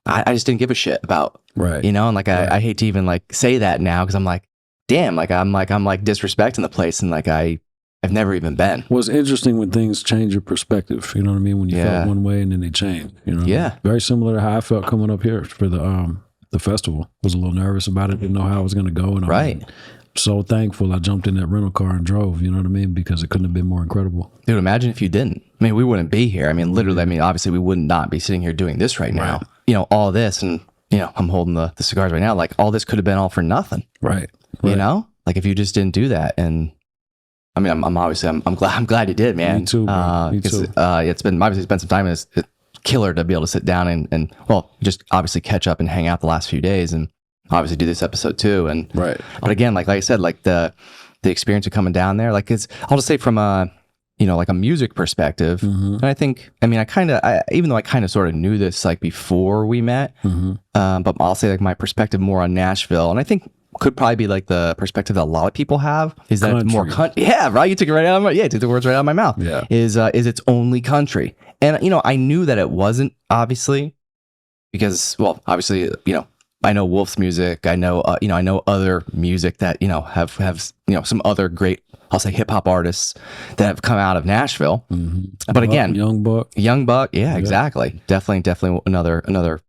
I just didn't give a shit about, Right. and, like, I hate to even, like, say that now, because I'm like, damn, like, I'm disrespecting the place, and, like, I've never even been. Well, it's interesting when things change your perspective. You know what I mean? When you felt one way and then they change. You know? Yeah. Very similar to how I felt coming up here for the festival. Was a little nervous about it. Didn't know how I was going to go. And Right. I'm so thankful I jumped in that rental car and drove. You know what I mean? Because it couldn't have been more incredible. Dude, imagine if you didn't. I mean, we wouldn't be here. I mean, literally, obviously we would not be sitting here doing this right now. Right. All this, and, I'm holding the cigars right now. Like, all this could have been all for nothing. Right. Like, if you just didn't do that. And I mean, I'm glad you did, man. Me too, bro. Me too. It's been some time, and it's killer to be able to sit down and just obviously catch up and hang out the last few days, and obviously do this episode too. And Right. but again, like I said, like, the experience of coming down there, like, I'll just say from like a music perspective. And I think, even though I kind of sort of knew this, like, before we met, but I'll say, like, my perspective more on Nashville, and I think could probably be, like, the perspective that a lot of people have, is that it's more country. Yeah, right. You took it right out of my, took the words right out of my mouth. Yeah. Is it's only country. And, I knew that it wasn't, obviously, because, well, obviously, I know Wolf's music. I know, I know other music that, have some other great, I'll say, hip hop artists that have come out of Nashville. But again, Young Buck. Yeah, exactly. Definitely another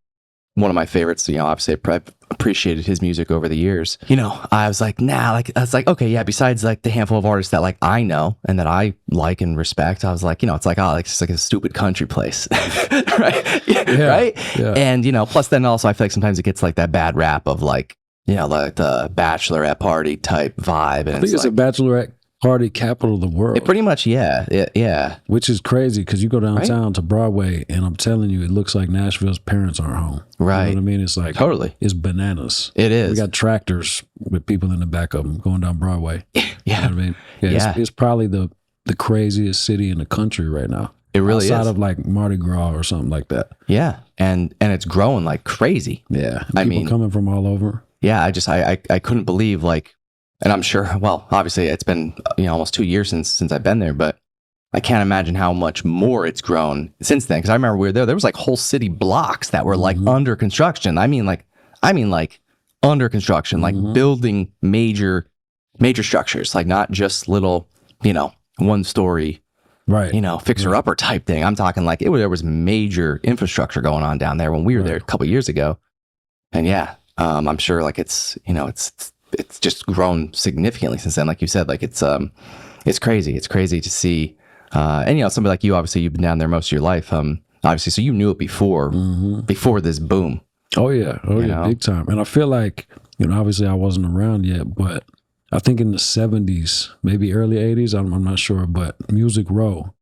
one of my favorites. Obviously, I've appreciated his music over the years. I was like, okay, yeah. Besides, like, the handful of artists that, like, I know and that I like and respect, I was like, it's like, it's just like a stupid country place, right? Yeah, right. yeah. And plus, then also, I feel like sometimes it gets, like, that bad rap of, like, like the bachelorette party type vibe. And I think it's a bachelorette party capital of the world. It pretty much, yeah. Which is crazy because you go downtown to Broadway and I'm telling you, it looks like Nashville's parents aren't home. Right. You know what I mean? It's like, totally. It's bananas. It is. We got tractors with people in the back of them going down Broadway. Yeah. You know what I mean? Yeah. It's probably the craziest city in the country right now. It really outside is. of, like, Mardi Gras or something like that. Yeah. And it's growing like crazy. Yeah. I People mean, coming from all over. Yeah. I couldn't believe, like, and I'm sure, well, obviously it's been, almost 2 years since I've been there, but I can't imagine how much more it's grown since then. Because I remember we were there was like whole city blocks that were like under construction. I mean like under construction, like building major structures, like not just little, 1-story, Right. fixer-upper type thing. I'm talking like there was major infrastructure going on down there when we were there a couple of years ago. And yeah, I'm sure like it's just grown significantly since then. Like you said, like it's crazy. It's crazy to see. And somebody like you, obviously you've been down there most of your life. Obviously, so you knew it before this boom. Oh yeah, big time. And I feel like, obviously I wasn't around yet, but I think in the 70s, maybe early 80s, I'm not sure, but Music Row,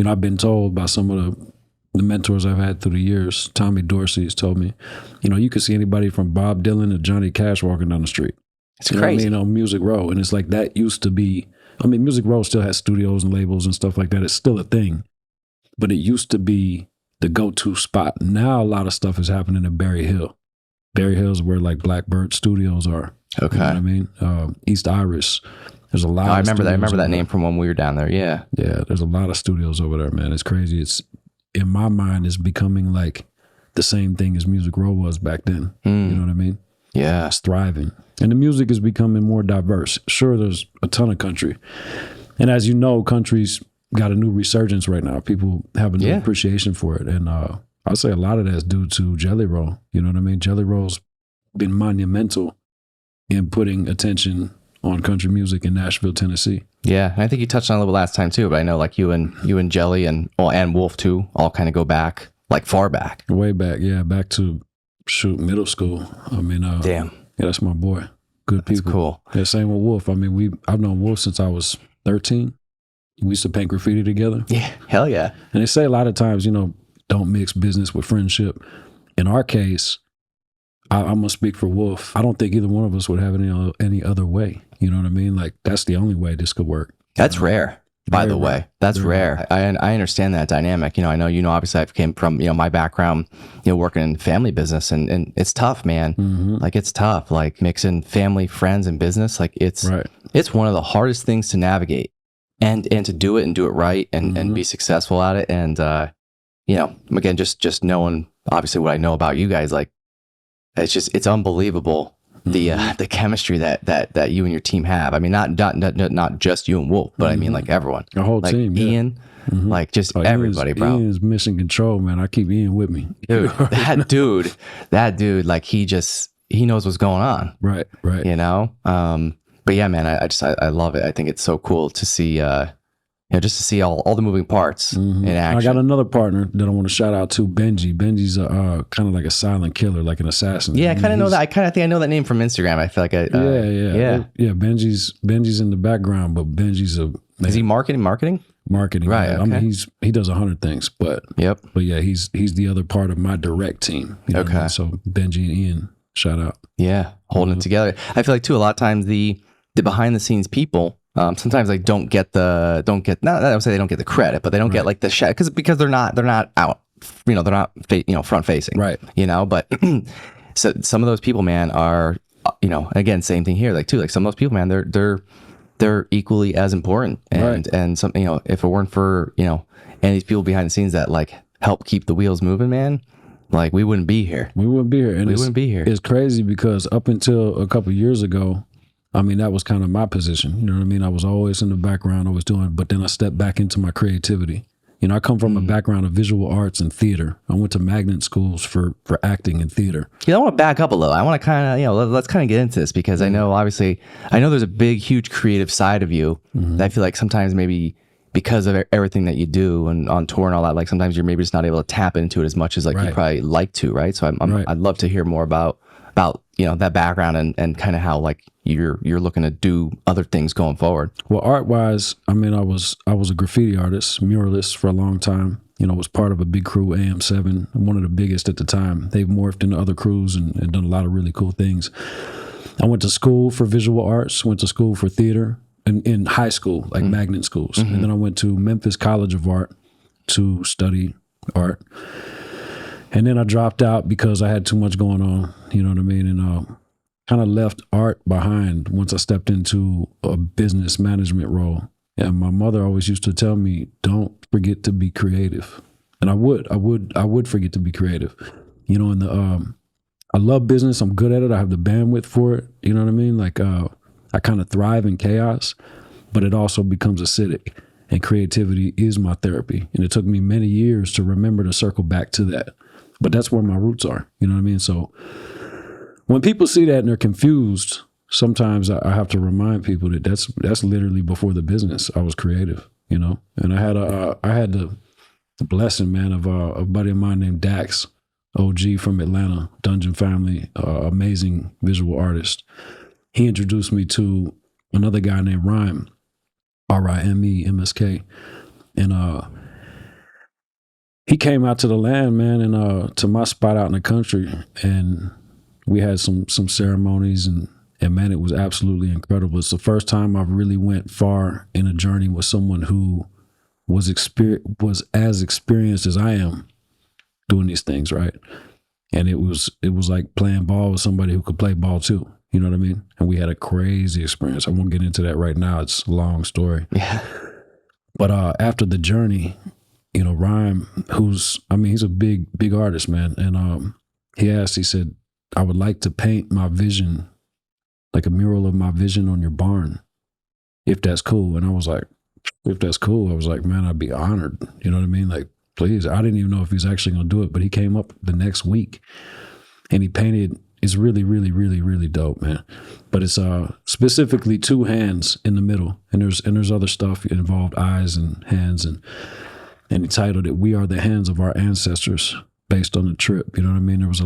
I've been told by some of the mentors I've had through the years, Tommy Dorsey's told me, you could see anybody from Bob Dylan to Johnny Cash walking down the street. It's crazy. On Music Row. And it's like that used to be, Music Row still has studios and labels and stuff like that. It's still a thing, but it used to be the go-to spot. Now a lot of stuff is happening in Berry Hill. Berry Hill is where like Blackbird Studios are. Okay. You know what I mean? East Iris. There's a lot. I remember that name from when we were down there. Yeah. Yeah. There's a lot of studios over there, man. It's crazy. It's, in my mind, it's becoming like the same thing as Music Row was back then. You know what I mean? Yeah. It's thriving. And the music is becoming more diverse. Sure, there's a ton of country. And as you know, country's got a new resurgence right now. People have a new appreciation for it. And I'll say a lot of that's due to Jelly Roll. You know what I mean? Jelly Roll's been monumental in putting attention on country music in Nashville, Tennessee. Yeah, and I think you touched on it a little bit last time too, but I know like you and Jelly and Wolf too all kind of go back, like far back. Way back, yeah, back to middle school. I mean, damn. Yeah, that's my boy. Good people. That's cool. Yeah, same with Wolf. I mean, I've known Wolf since I was 13. We used to paint graffiti together. Yeah, hell yeah. And they say a lot of times, don't mix business with friendship. In our case, I'm gonna speak for Wolf. I don't think either one of us would have any other way. You know what I mean? Like that's the only way this could work. That's rare, by the way. That's rare. I understand that dynamic. I know, obviously I came from, my background, working in family business and it's tough, man. Like it's tough, like mixing family, friends and business. Like it's one of the hardest things to navigate and to do it and do it right and be successful at it. And, again, just knowing obviously what I know about you guys, like it's unbelievable. The chemistry that you and your team have. I mean, not just you and Wolf, but I mean like everyone. The whole like team. Yeah. Ian, like just everybody, bro. Ian's mission control, man. I keep Ian with me. Dude, that dude, like he knows what's going on. Right. But yeah, man, I love it. I think it's so cool to see just to see all the moving parts in action. I got another partner that I want to shout out to, Benji. Benji's kind of like a silent killer, like an assassin. Yeah, I kind of know that. I kind of think I know that name from Instagram. I feel like yeah. Benji's in the background, but Benji's is he marketing? Marketing, right? Yeah. Okay. I mean, he does 100 things, but yeah, he's the other part of my direct team. You know what I mean? So Benji and Ian, shout out. Yeah, holding it together. I feel like too a lot of times the behind the scenes people. Sometimes I don't get not that I would say they don't get the credit, but they don't get like the shot because they're not out, they're not front facing, right? But so some of those people, man, are again same thing here, like too, like some of those people, man, they're equally as important, and some if it weren't for any of these people behind the scenes that like help keep the wheels moving, man, like we wouldn't be here. And it's crazy because up until a couple years ago, I mean, that was kind of my position. You know what I mean? I was always in the background, but then I stepped back into my creativity. I come from a background of visual arts and theater. I went to magnet schools for acting and theater. I want to back up a little. I want to kind of, let's kind of get into this because I know, obviously, there's a big, huge creative side of you that I feel like sometimes maybe because of everything that you do and on tour and all that, like sometimes you're maybe just not able to tap into it as much as like you probably like to, right? So I'd love to hear more about that background and kind of how like you're looking to do other things going forward. Well, art wise, I mean, I was a graffiti artist, muralist for a long time. Was part of a big crew, AM7, one of the biggest at the time. They've morphed into other crews and done a lot of really cool things. I went to school for visual arts, went to school for theater in high school, like magnet schools. And then I went to Memphis College of Art to study art. And then I dropped out because I had too much going on, you know what I mean? And kind of left art behind once I stepped into a business management role And my mother always used to tell me, don't forget to be creative. And I would forget to be creative. You know, and I love business. I'm good at it. I have the bandwidth for it. You know what I mean? Like, I kind of thrive in chaos, but it also becomes acidic. And creativity is my therapy. And it took me many years to remember to circle back to that. But that's where my roots are. You know what I mean? So when people see that and they're confused, sometimes I have to remind people that that's literally before the business. I was creative, you know? And I had the blessing, man, of a buddy of mine named Dax, OG from Atlanta, Dungeon Family, amazing visual artist. He introduced me to another guy named Ryme, Rime, MSK. And he came out to the land, man, and to my spot out in the country. And we had some ceremonies and man, it was absolutely incredible. It's the first time I've really went far in a journey with someone who was as experienced as I am doing these things, right? And it was like playing ball with somebody who could play ball too. You know what I mean? And we had a crazy experience. I won't get into that right now. It's a long story. Yeah. But after the journey, you know, Ryme, he's a big artist, man. And he said, I would like to paint my vision, like a mural of my vision on your barn, if that's cool. And I was like, if that's cool, I was like, man, I'd be honored. You know what I mean? Like, please. I didn't even know if he's actually going to do it, but he came up the next week and he painted. It's really, really, really, really dope, man. But it's specifically two hands in the middle, and there's other stuff involved, eyes and hands, and he titled it "We Are the Hands of Our Ancestors," based on the trip. You know what I mean? There was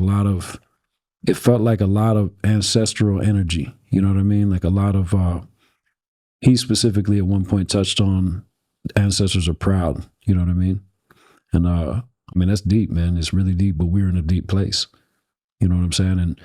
it felt like a lot of ancestral energy. You know what I mean? Like a lot of. He specifically at one point touched on ancestors are proud. You know what I mean? And I mean that's deep, man. It's really deep, but we're in a deep place. You know what I'm saying? And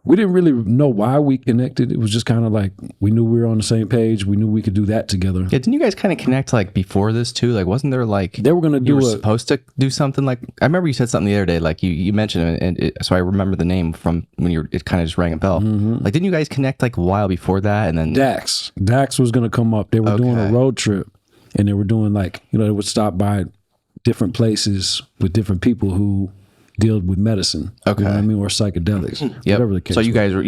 we didn't really know why we connected. It was just kind of like we knew we were on the same page. We knew we could do that together. Yeah, didn't you guys kind of connect like before this too? Like, wasn't there like they were gonna supposed to do something? Like, I remember you said something the other day. Like you mentioned it, and so I remember the name from when it kind of just rang a bell. Mm-hmm. Like, didn't you guys connect like a while before that? And then Dax was gonna come up. They were doing a road trip, and they were doing like they would stop by different places with different people who dealt with medicine, okay, you know what I mean, or psychedelics, whatever the case. So you guys were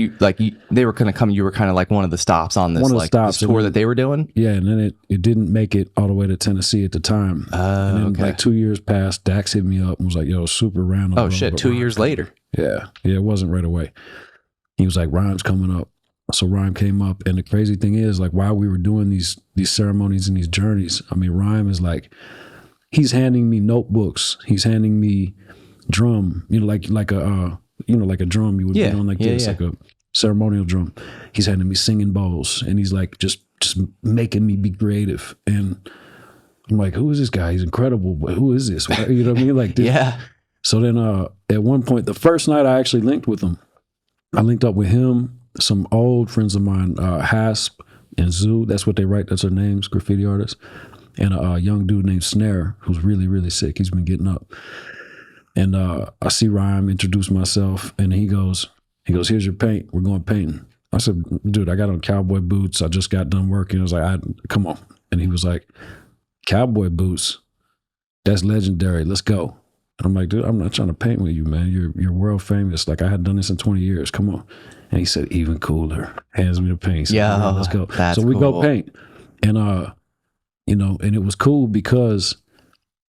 they were going to come. You were kind of like one of the stops on this, this tour that they were doing. Yeah, and then it didn't make it all the way to Tennessee at the time. And then like 2 years passed. Dax hit me up and was like, "Yo, super random." Oh shit! 2 years later. Yeah, it wasn't right away. He was like, "Rhyme's coming up." So Ryme came up, and the crazy thing is, like, while we were doing these ceremonies and these journeys, I mean, Ryme is like, he's handing me notebooks. He's handing me drum, like a drum you would beat on like this, like a ceremonial drum. He's handing me singing bowls, and he's like just making me be creative. And I'm like, who is this guy? He's incredible, but who is this? You know what I mean? Like, yeah. So then at one point, the first night I actually linked with him. I linked up with him, some old friends of mine, Hasp and Zoo. That's what they write. That's their names, graffiti artists. And a young dude named Snare, who's really, really sick. He's been getting up. And I see Ryme, introduce myself, and he goes, here's your paint. We're going painting. I said, dude, I got on cowboy boots. I just got done working. I was like, come on. And he was like, cowboy boots? That's legendary. Let's go. And I'm like, dude, I'm not trying to paint with you, man. You're world famous. Like, I hadn't done this in 20 years. Come on. And he said, even cooler. Hands me the paint. Said, yeah, let's go. So we go paint. And, and it was cool because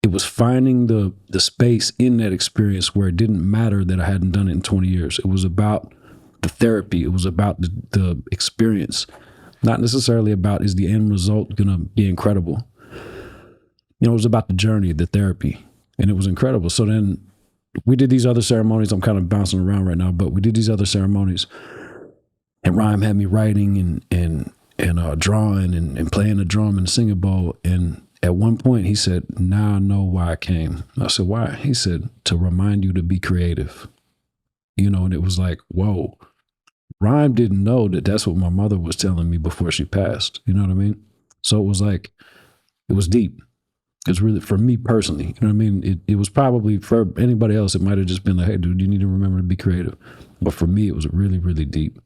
it was finding the space in that experience where it didn't matter that I hadn't done it in 20 years. It was about the therapy. It was about the experience, not necessarily about, is the end result going to be incredible? It was about the journey, the therapy, and it was incredible. So then we did these other ceremonies. I'm kind of bouncing around right now, but we did these other ceremonies, and Ryme had me writing and drawing and playing the drum and singing bowl. And at one point he said, now I know why I came. I said, why? He said, to remind you to be creative. And it was like, whoa. Ryme didn't know that that's what my mother was telling me before she passed. You know what I mean? So it was like, it was deep. It's really, for me personally, you know what I mean? It was probably, for anybody else, it might have just been like, hey, dude, you need to remember to be creative. But for me, it was really, really deep.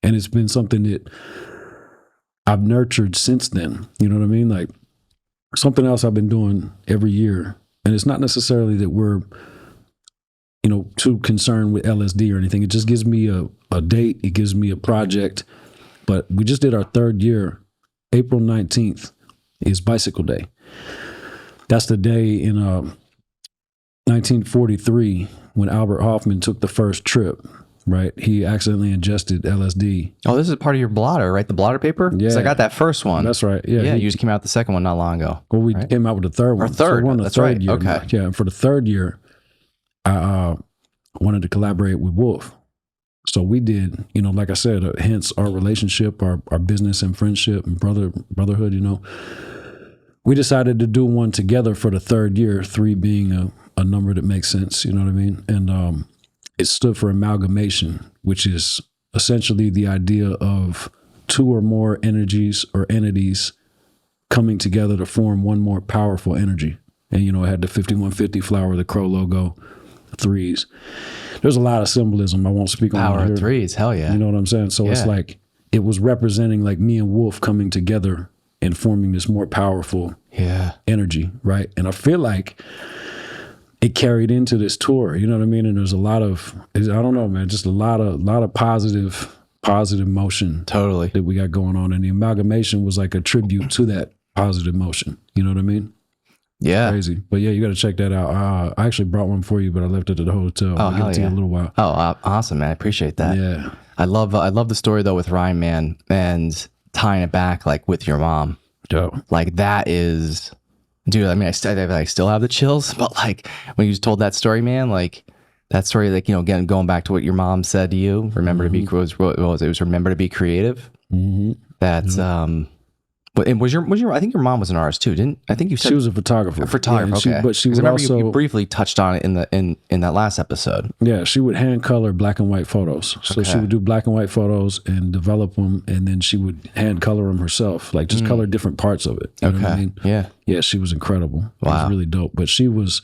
And it's been something that I've nurtured since then. You know what I mean? Like something else I've been doing every year, and it's not necessarily that we're, you know, too concerned with LSD or anything. It just gives me a date. It gives me a project. But we just did our 3rd year. April 19th is Bicycle Day. That's the day in 1943 when Albert Hoffman took the first trip, right? He accidentally ingested LSD. Oh, this is part of your blotter, right? The blotter paper? Yeah. 'Cause I got that first one. That's right. Yeah. Yeah, you just came out with the second one not long ago. Well, we right? came out with the third one. Or third. So we're on the That's third right. year. Okay. Yeah. And for the 3rd year, I wanted to collaborate with Wolf. So we did, you know, like I said, hence our relationship, our business and friendship and brotherhood, you know. We decided to do one together for the 3rd year, 3 being a number that makes sense, you know what I mean? And it stood for amalgamation, which is essentially the idea of 2 or more energies or entities coming together to form one more powerful energy. And, you know, it had the 5150 flower, the Crow logo, 3s. There's a lot of symbolism. I won't speak on Power it here. of 3s, hell yeah. You know what I'm saying? So it's Yeah. like, it was representing like me and Wolf coming together and forming this more powerful energy, right? And I feel like it carried into this tour, you know what I mean? And there's a lot of, I don't know, man, just a lot of positive motion Totally. that we got going on. And the amalgamation was like a tribute to that positive motion. You know what I mean? Yeah. Crazy. But yeah, you got to check that out. I actually brought one for you, but I left it at the hotel. Oh, I'll give hell it to you yeah. in a little while. Oh, awesome, man. I appreciate that. Yeah. I love the story though with Ryme, man, and tying it back like with your mom. Yeah. Like that is, dude. I mean, I still have the chills, but like when you told that story, man, like that story, like, you know, again, going back to what your mom said to you, remember to be, it was remember to be creative. Mm-hmm. That's, and was your, I think your mom was an artist too, didn't, I think you said She was a photographer. a photographer. Yeah, Okay. but she 'Cause I would remember also, you briefly touched on it in that last episode. yeah, she would hand color black and white photos. So she Okay. would do black and white photos and develop them, and then she would hand color them herself, like just color different parts of it. You know what I mean? Yeah. Yeah, she was incredible. It Wow. was really dope. But she was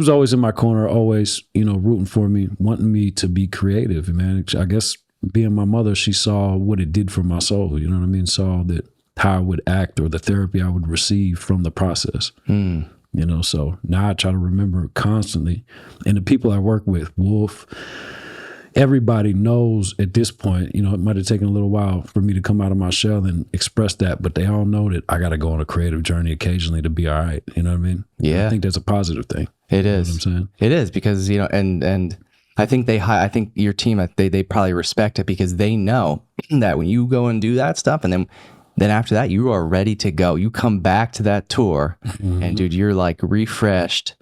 always in my corner, always, you know, rooting for me, wanting me to be creative. Man, I guess being my mother, she saw what it did for my soul. You know what I mean? Saw that how I would act or the therapy I would receive from the process. You know, so now I try to remember constantly. And the people I work with, Wolf, everybody knows at this point, you know, it might have taken a little while for me to come out of my shell and express that, but they all know that I got to go on a creative journey occasionally to be all right. You know what I mean? Yeah. I think that's a positive thing. It You know is. what I'm saying? It is because, you know, and I think I think your team, they probably respect it because they know that when you go and do that stuff, and then after that, you are ready to go. You come back to that tour, and dude, you're like refreshed,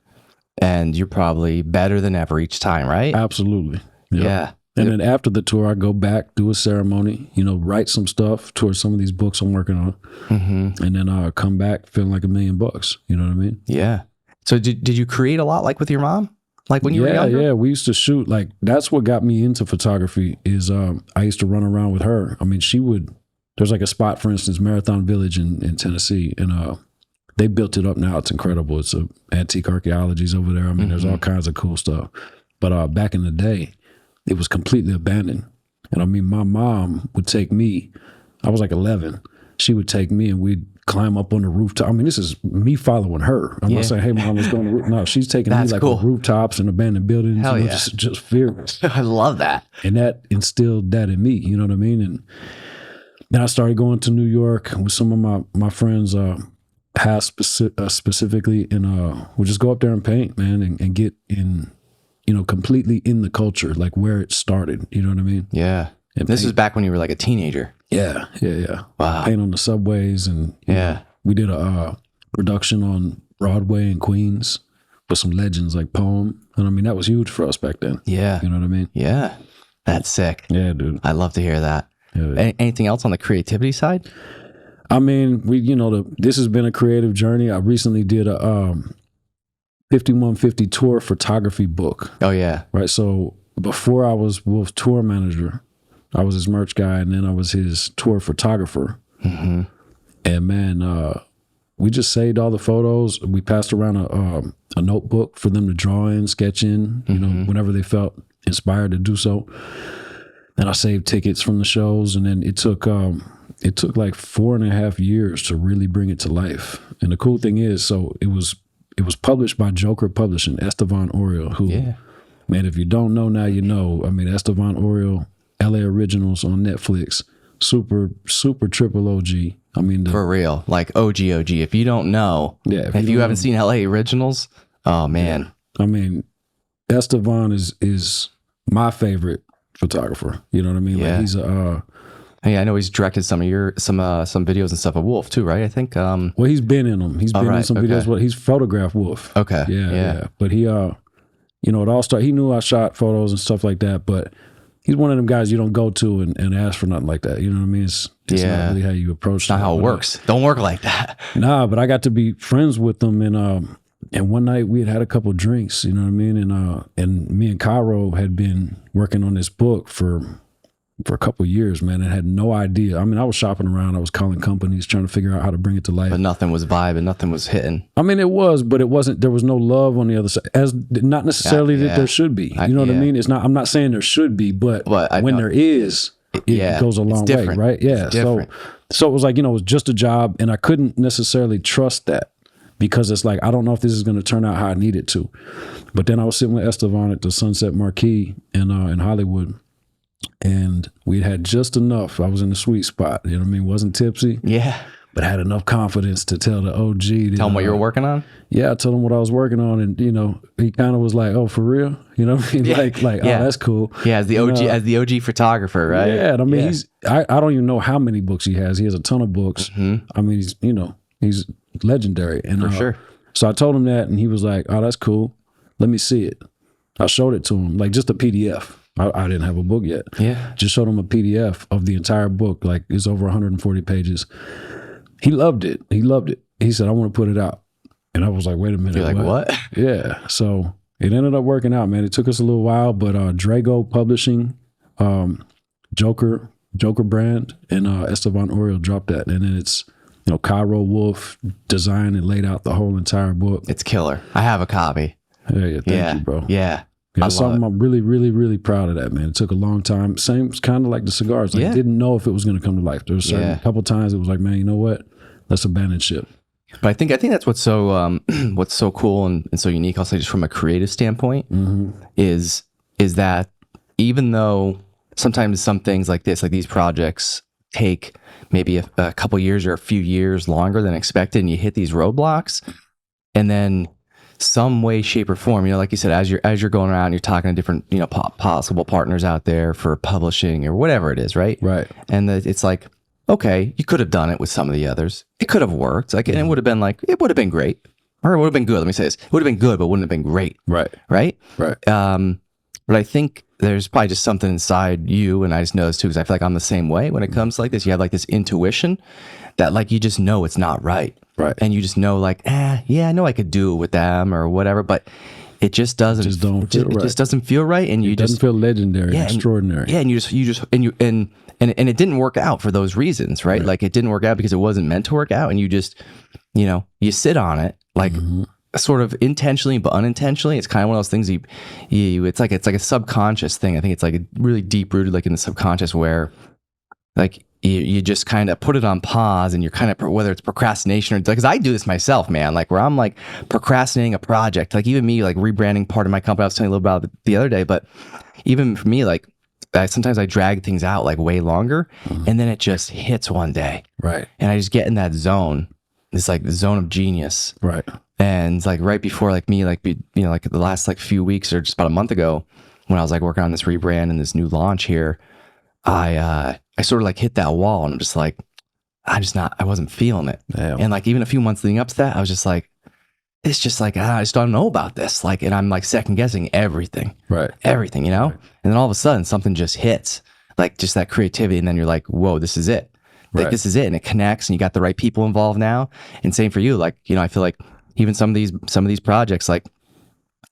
and you're probably better than ever each time, right? Absolutely. Yep. Yeah. And then after the tour, I go back, do a ceremony, you know, write some stuff towards some of these books I'm working on. And then I'll come back feeling like $1 million. You know what I mean? Yeah. So did you create a lot like with your mom? Like when you were younger? Yeah, we used to shoot. Like, that's what got me into photography is I used to run around with her. I mean, there's like a spot, for instance, Marathon Village in Tennessee, and they built it up now. It's incredible. It's antique archaeology's over there. I mean, there's all kinds of cool stuff. But back in the day, it was completely abandoned. And I mean, my mom would take me, I was like 11. She would take me and we'd climb up on the rooftop. I mean, this is me following her. I'm not saying, hey, mom, let's go on the roof. No, she's taking me like cool. on rooftops and abandoned buildings. Hell you know, yeah. just fearless. I love that. And that instilled that in me, you know what I mean? And then I started going to New York with some of my friends, past specifically, and we'll just go up there and paint, man, and get in, you know, completely in the culture, like where it started, you know what I mean? Yeah. And This paint. was back when you were like a teenager. Yeah. Wow. Paint on the subways, and you know, we did a production on Broadway in Queens with some legends like Poem, and I mean, that was huge for us back then. Yeah. You know what I mean? Yeah. That's sick. Yeah, dude. I love to hear that. Yeah. Anything else on the creativity side? I mean, this has been a creative journey. I recently did a 5150 tour photography book. Oh yeah. Right. So before I was Wolf's tour manager, I was his merch guy, and then I was his tour photographer. And man, we just saved all the photos. We passed around a notebook for them to draw in, sketch in, you know, whenever they felt inspired to do so. And I saved tickets from the shows, and then it took it took like 4.5 years to really bring it to life. And the cool thing is, so it was published by Joker Publishing, Estevan Oriol, who, man, if you don't know now, you know. I mean, Estevan Oriol, LA Originals on Netflix, super triple OG. I mean, for real, like OG. If you don't know, if you haven't seen LA Originals, oh man. I mean, Estevan is my favorite photographer. You know what I mean? Yeah. Like he's a. Hey, I know he's directed some of your some videos and stuff of Wolf too, right? I think. Well, he's been in them. He's been in some videos. Well, he's photographed Wolf. Okay. Yeah. But he, you know, it all started. He knew I shot photos and stuff like that, but he's one of them guys you don't go to and ask for nothing like that. You know what I mean? It's not really how you approach. Not how it works. Don't work like that. Nah, but I got to be friends with them, and one night we had a couple of drinks. You know what I mean? And me and Cairo had been working on this book for a couple of years, man, and had no idea. I mean, I was shopping around. I was calling companies, trying to figure out how to bring it to life. But nothing was vibing. Nothing was hitting. I mean, it was, but it wasn't. There was no love on the other side. As not necessarily that there should be. You know what I mean? It's not. I'm not saying there should be, but when there is, it goes a long way, right? Yeah. So it was like, you know, it was just a job, and I couldn't necessarily trust that because it's like I don't know if this is going to turn out how I need it to. But then I was sitting with Estevan at the Sunset Marquee in Hollywood. And we had just enough. I was in the sweet spot. You know what I mean? Wasn't tipsy. Yeah. But had enough confidence to tell the OG. Tell him what you were working on? Yeah, I told him what I was working on. And, you know, he kind of was like, oh, for real? You know what I mean? Like, oh, that's cool. Yeah, as the OG photographer, right? Yeah. And I mean, I don't even know how many books he has. He has a ton of books. Mm-hmm. I mean, he's legendary. And, for sure. So I told him that, and he was like, oh, that's cool. Let me see it. I showed it to him, like just a PDF. I didn't have a book yet. Yeah. Just showed him a PDF of the entire book. Like it's over 140 pages. He loved it. He said, I want to put it out. And I was like, wait a minute. You're like, what? Yeah. So it ended up working out, man. It took us a little while, but Drago Publishing, Joker brand, and Estevan Oriol dropped that. And then it's, you know, Cairo Wolf designed and laid out the whole entire book. It's killer. I have a copy. Yeah, thank you, bro. Yeah. That's something I'm really, really, really proud of that, man. It took a long time. Same, kind of like the cigars. Like, didn't know if it was going to come to life. There was a couple times it was like, man, you know what? Let's abandon ship. But I think that's what's so what's so cool and so unique. I'll say just from a creative standpoint is that even though sometimes some things like this, like these projects, take maybe a couple years or a few years longer than expected, and you hit these roadblocks, and then some way, shape, or form, you know, like you said, as you're going around, you're talking to different, you know, possible partners out there for publishing or whatever it is, right? Right. And it's like, okay, you could have done it with some of the others. It could have worked. Like, and it would have been like, it would have been great, or it would have been good. Let me say this: it would have been good, but wouldn't have been great. Right. Right. Right. But I think there's probably just something inside you, and I just know this too, because I feel like I'm the same way when it comes to like this. You have like this intuition that like you just know it's not right. Right. And you just know like, yeah, I know I could do it with them or whatever, but it just doesn't. It just doesn't feel right, and it doesn't feel legendary, extraordinary. And it didn't work out for those reasons, right? Like it didn't work out because it wasn't meant to work out, and you just, you know, you sit on it like sort of intentionally but unintentionally. It's kind of one of those things it's like a subconscious thing. I think it's like really deep rooted, like in the subconscious, where like you just kind of put it on pause, and you're kind of, whether it's procrastination or, because I do this myself, man, like where I'm like procrastinating a project, like even me, like rebranding part of my company. I was telling you a little about the other day, but even for me, like sometimes I drag things out like way longer, and then it just hits one day. Right. And I just get in that zone, this like zone of genius. Right. And like right before like me, like, you know, like the last like few weeks or just about a month ago, when I was like working on this rebrand and this new launch here, I sort of like hit that wall, and I'm just like, I wasn't feeling it. Damn. And like even a few months leading up to that, I was just like, it's just like, I just don't know about this. Like, and I'm like second guessing everything. Right. Everything, you know? Right. And then all of a sudden something just hits, like just that creativity. And then you're like, whoa, this is it. Like this is it. And it connects, and you got the right people involved now. And same for you. Like, you know, I feel like even some of these projects, like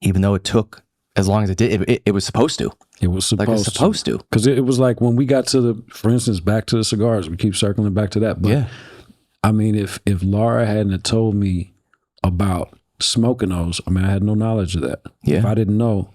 even though it took as long as it did, it was supposed to. It was supposed to. Because it was like when we got to for instance, back to the cigars, we keep circling back to that. But I mean, if Laura hadn't have told me about smoking those, I mean, I had no knowledge of that. Yeah. If I didn't know,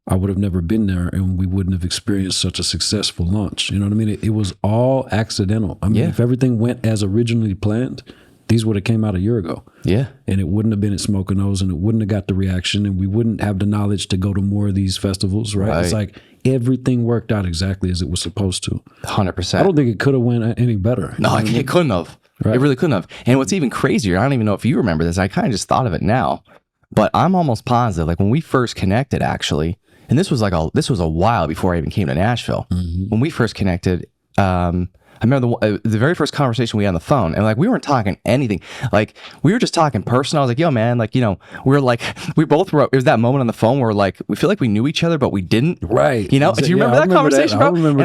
I would have never been there, and we wouldn't have experienced such a successful launch. You know what I mean? It was all accidental. I mean, if everything went as originally planned, these would have came out a year ago. Yeah. And it wouldn't have been at Smoke and Nose, and it wouldn't have got the reaction, and we wouldn't have the knowledge to go to more of these festivals, right? It's like everything worked out exactly as it was supposed to. 100%. I don't think it could have went any better. No, it couldn't have. Right. It really couldn't have. And what's even crazier, I don't even know if you remember this, I kind of just thought of it now, but I'm almost positive, like when we first connected, actually, and this was a while before I even came to Nashville. When we first connected, I remember the very first conversation we had on the phone, and like we weren't talking anything, like we were just talking personal. I was like, "Yo, man, like we both were." It was that moment on the phone where like we feel like we knew each other, but we didn't. Right? You know? Do you remember that conversation, bro? And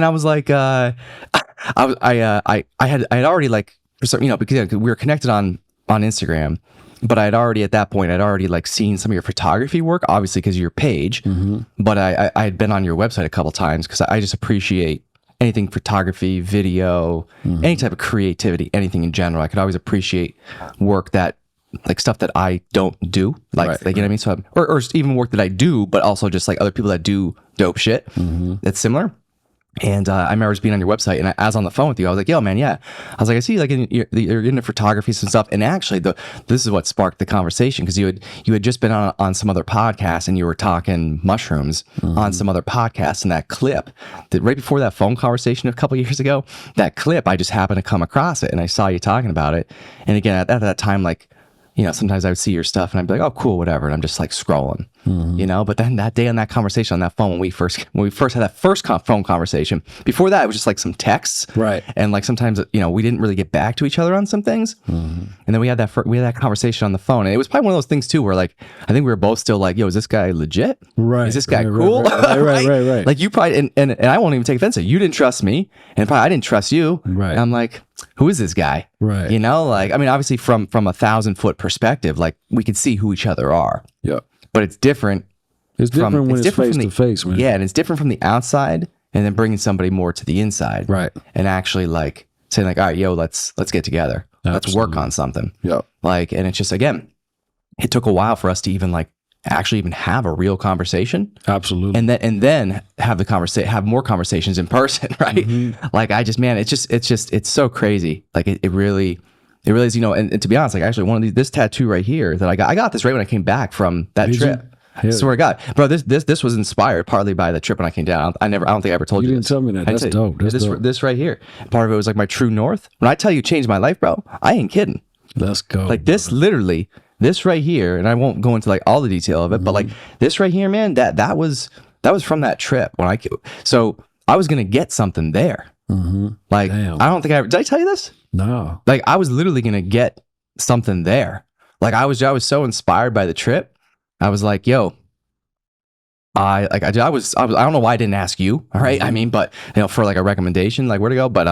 I was like, I had already like, because we were connected on Instagram. But I had already, at that point, like seen some of your photography work, obviously because of your page. But I had been on your website a couple times because I just appreciate anything photography, video, any type of creativity, anything in general. I could always appreciate work that, like stuff that I don't do, like you know what I mean. So, or even work that I do, but also just like other people that do dope shit that's similar. And I remember just being on your website, and I was on the phone with you. I was like, "Yo, man, yeah." I was like, "I see, like you're into photography and stuff." And actually, this is what sparked the conversation, because you had just been on some other podcast, and you were talking mushrooms on some other podcast. And that clip, that right before that phone conversation a couple years ago, that clip, I just happened to come across it, and I saw you talking about it. And again, at that time, like, you know, sometimes I would see your stuff and I'd be like, "Oh, cool, whatever." And I'm just like scrolling, you know. But then that day on that conversation on that phone, when we first had that first phone conversation, before that it was just like some texts, right? And like sometimes, you know, we didn't really get back to each other on some things, and then we had that conversation on the phone, and it was probably one of those things too, where like I think we were both still like, "Yo, is this guy legit? Right? Is this guy cool?" Right. Like you probably and I won't even take offense to it. You didn't trust me, and probably I didn't trust you, right? And I'm like, who is this guy? Right. You know, like, I mean, obviously from 1,000-foot perspective, like we could see who each other are. Yeah. But it's different. It's different when it's face to face, man. Yeah. And it's different from the outside, and then bringing somebody more to the inside. Right. And actually like saying like, "All right, yo, let's get together. Let's work on something." Yeah. Like, and it's just, again, it took a while for us to even have a real conversation. Absolutely. And then have more conversations in person, right? Like it's so crazy. Like it really is, you know, and to be honest, like actually one of this tattoo right here that I got this right when I came back from that trip. Swear to God, bro, this was inspired partly by the trip when I came down. I don't think I ever told you. You didn't tell me that. That's dope. This right here. Part of it was like my true north. When I tell you changed my life, bro, I ain't kidding. Let's go. Like this literally. This right here, and I won't go into like all the detail of it, but like this right here, man, that was from that trip so I was gonna get something there. Like, damn. I don't think did I tell you this? No. Like I was literally gonna get something there. Like I was so inspired by the trip. I was like, yo, I don't know why I didn't ask you. All right. I mean, but you know, for like a recommendation, like where to go. But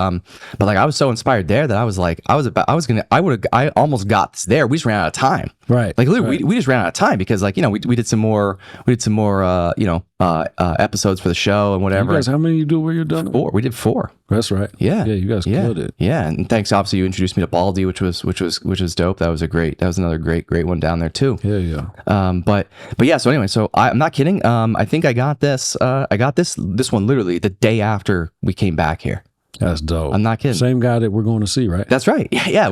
like I was so inspired there that I was like, I almost got this there. We just ran out of time. Right. Like literally, we just ran out of time because like, you know, we did some more, episodes for the show and whatever. You guys, how many you do where you're done? 4. We did 4. That's right. Yeah. Yeah. You guys killed it. Yeah. And thanks. Obviously you introduced me to Baldy, which was dope. That was another great one down there too. Yeah. But yeah. So anyway, so I'm not kidding. I think I got this one literally the day after we came back here. That's dope. I'm not kidding. Same guy that we're going to see, right? That's right. Yeah.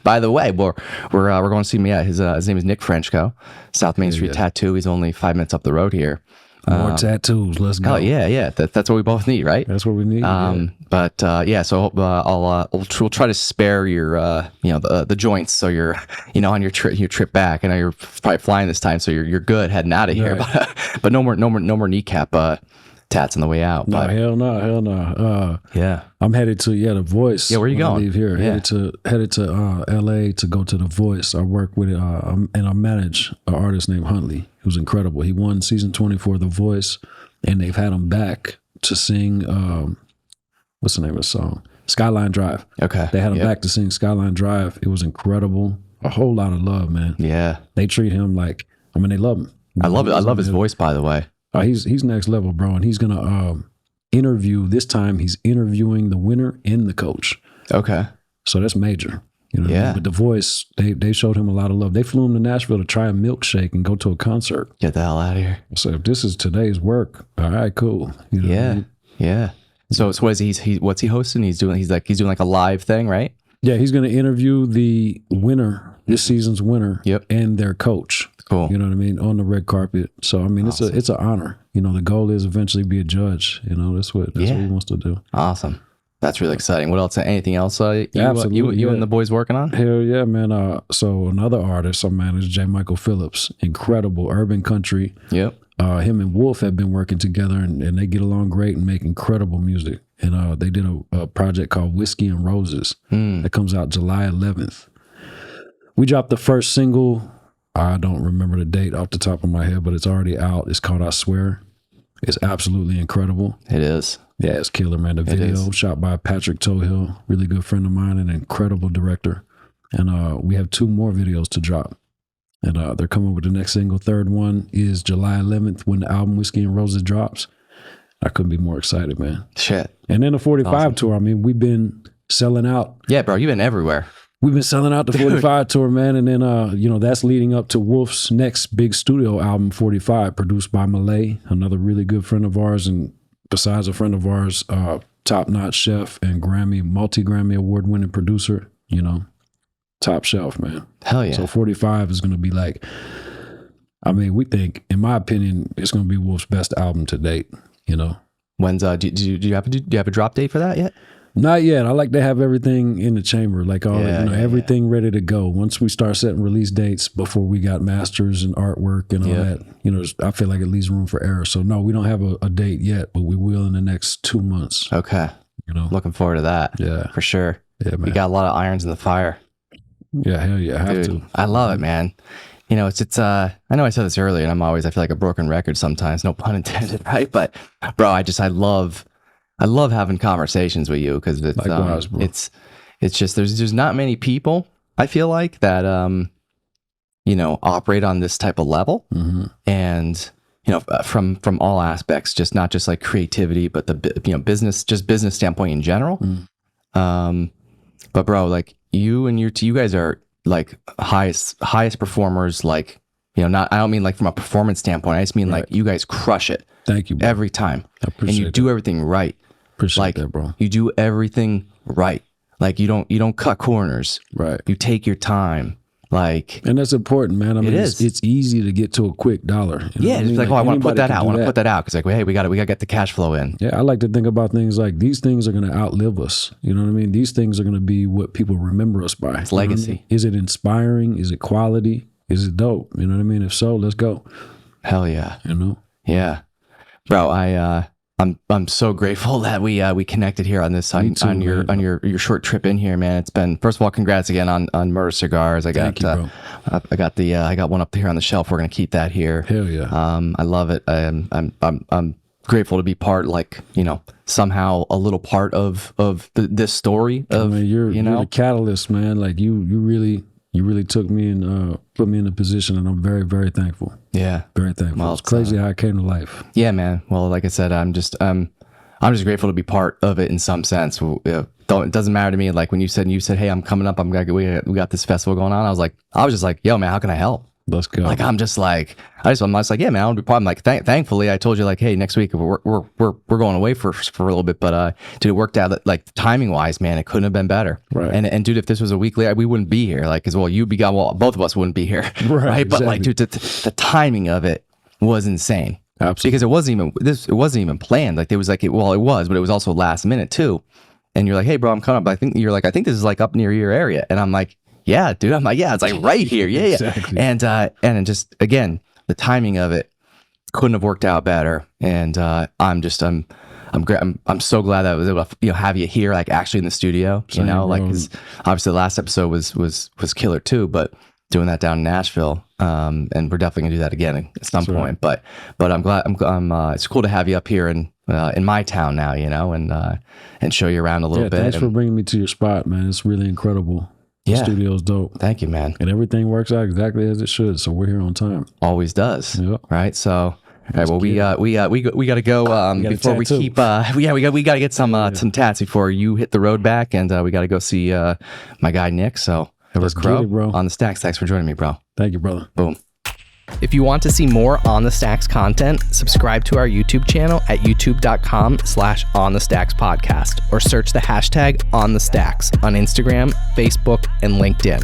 By the way, we're going to see him. Yeah, his name is Nick Frenchco, South Main Street Tattoo. He's only 5 minutes up the road here. More tattoos. Let's go. Oh yeah. That's what we both need, right? That's what we need. But so we'll try to spare your the joints, so you're on your trip back. I know you're probably flying this time, so you're good heading out of here. But no more kneecap tats on the way out. No, hell no. Yeah, I'm headed to The Voice. Yeah, where you going? I leave here. Yeah. Headed to LA to go to The Voice. I work with and I manage an artist named Huntley, who's incredible. He won season 24 of The Voice, and they've had him back to sing. What's the name of the song? Skyline Drive. Okay. They had him back to sing Skyline Drive. It was incredible. A whole lot of love, man. Yeah. They treat him like, they love him. I love it. I love his voice, by the way. He's next level, bro. And he's going to interview, this time he's interviewing the winner and the coach. Okay. So that's major. You know what I mean? But the voice, they showed him a lot of love. They flew him to Nashville to try a milkshake and go to a concert. Get the hell out of here. So if this is today's work, all right, cool. You know what I mean? Yeah. So what is what's he hosting? He's doing like a live thing, right? Yeah, he's going to interview the winner, this season's winner, and their coach. Cool. You know what I mean? On the red carpet. So I mean, awesome. it's an honor. You know, the goal is eventually be a judge. You know, that's what he wants to do. Awesome. That's really exciting. What else? Anything else? Absolutely, you and the boys working on? Hell yeah, man. So another artist I managed, J. Michael Phillips, incredible urban country. Yep. Him and Wolf have been working together, and they get along great and make incredible music. And they did a project called Whiskey and Roses that comes out July 11th. We dropped the first single. I don't remember the date off the top of my head, but it's already out. It's called I Swear. It's absolutely incredible. It is. Yeah, it's killer, man. The video shot by Patrick Tohill, really good friend of mine, an incredible director. And we have 2 more videos to drop. And they're coming with the next single. Third one is July 11th when the album Whiskey and Roses drops. I couldn't be more excited, man. Shit. And then the 45 tour. I mean, we've been selling out. Yeah, bro, you've been everywhere. We've been selling out the 45 tour, man. And then, that's leading up to Wolf's next big studio album, 45, produced by Malay, another really good friend of ours. And besides a friend of ours, top-notch chef and multi-Grammy award-winning producer, top shelf, man. Hell yeah. So 45 is going to be like, I mean, we think, in my opinion, it's going to be Wolf's best album to date, When's, do you have a drop date for that yet? Not yet. I like to have everything in the chamber, like everything ready to go. Once we start setting release dates before we got masters and artwork and all that, I feel like it leaves room for error. So no, we don't have a date yet, but we will in the next 2 months. Okay. Looking forward to that. Yeah. For sure. Yeah, man. You got a lot of irons in the fire. Yeah, hell yeah. I have to. I love it, man. It's I know I said this earlier and I feel like a broken record sometimes, no pun intended, right? But bro, I love having conversations with you because it's likewise, bro. It's just there's not many people I feel like that operate on this type of level, and from all aspects, just not just like creativity, but the business standpoint in general. But bro, like you guys are like highest performers. Like I don't mean like from a performance standpoint. I just mean like you guys crush it. Thank you, bro. Every time, I appreciate and you do everything right. Appreciate that, bro. You do everything right. Like you don't cut corners. Right. You take your time. And that's important, man. I mean, it's easy to get to a quick dollar. It's like, I want to put that out. I want to put that out because we got to get the cash flow in. Yeah, I like to think about things like these things are going to outlive us. You know what I mean? These things are going to be what people remember us by. It's legacy. I mean? Is it inspiring? Is it quality? Is it dope? You know what I mean? If so, let's go. Hell yeah. Yeah, bro. I'm so grateful that we connected here on this on your short trip in here, man. It's been, first of all, congrats again on Murder Cigars. Thank you, bro. I got one up here on the shelf. We're gonna keep that here. Hell yeah. I love it. I'm grateful to be part, somehow a little part of this story. You're the catalyst, man. Like you really took me and put me in a position, and I'm very, very thankful. Yeah, very thankful. Well, it's crazy how I came to life. Yeah, man. Well, like I said, I'm just grateful to be part of it in some sense. It doesn't matter to me. Like when you said, hey, I'm coming up. We got this festival going on. I was just like, yo, man, how can I help? Let's go. Like I'm just like, yeah, man, I want to be part. I'm like, thankfully, I told you like, hey, next week we're going away for a little bit, but dude, it worked out like timing wise, man, it couldn't have been better. Right. And dude, if this was a weekly, we wouldn't be here. Like, as well, both of us wouldn't be here. Right. But exactly. Like, dude, the timing of it was insane. Absolutely. Because it wasn't even planned. Like it was, but it was also last minute too. And you're like, hey, bro, I'm coming up. I think this is like up near your area, and I'm like, yeah, dude. I'm like, yeah, it's like right here. Yeah, exactly. And just again, the timing of it couldn't have worked out better. And I'm great. I'm so glad that I was able to have you here, like actually in the studio. Same, because obviously the last episode was killer too, but doing that down in Nashville, and we're definitely gonna do that again at some point. But I'm glad. It's cool to have you up here in my town now, and show you around a little bit. Thanks for bringing me to your spot, man. It's really incredible. The studio's dope. Thank you, man. And everything works out exactly as it should. So we're here on time. Always does. Yep. Right. So All right. Well, we got to go before we keep. We got to get some tats before you hit the road back, and we got to go see my guy Nick. So Edward Crowe bro. on the Stacks. Thanks for joining me, bro. Thank you, brother. Boom. If you want to see more On the Stacks content, subscribe to our YouTube channel at youtube.com/On the Stacks podcast, or search the hashtag On the Stacks on Instagram, Facebook, and LinkedIn.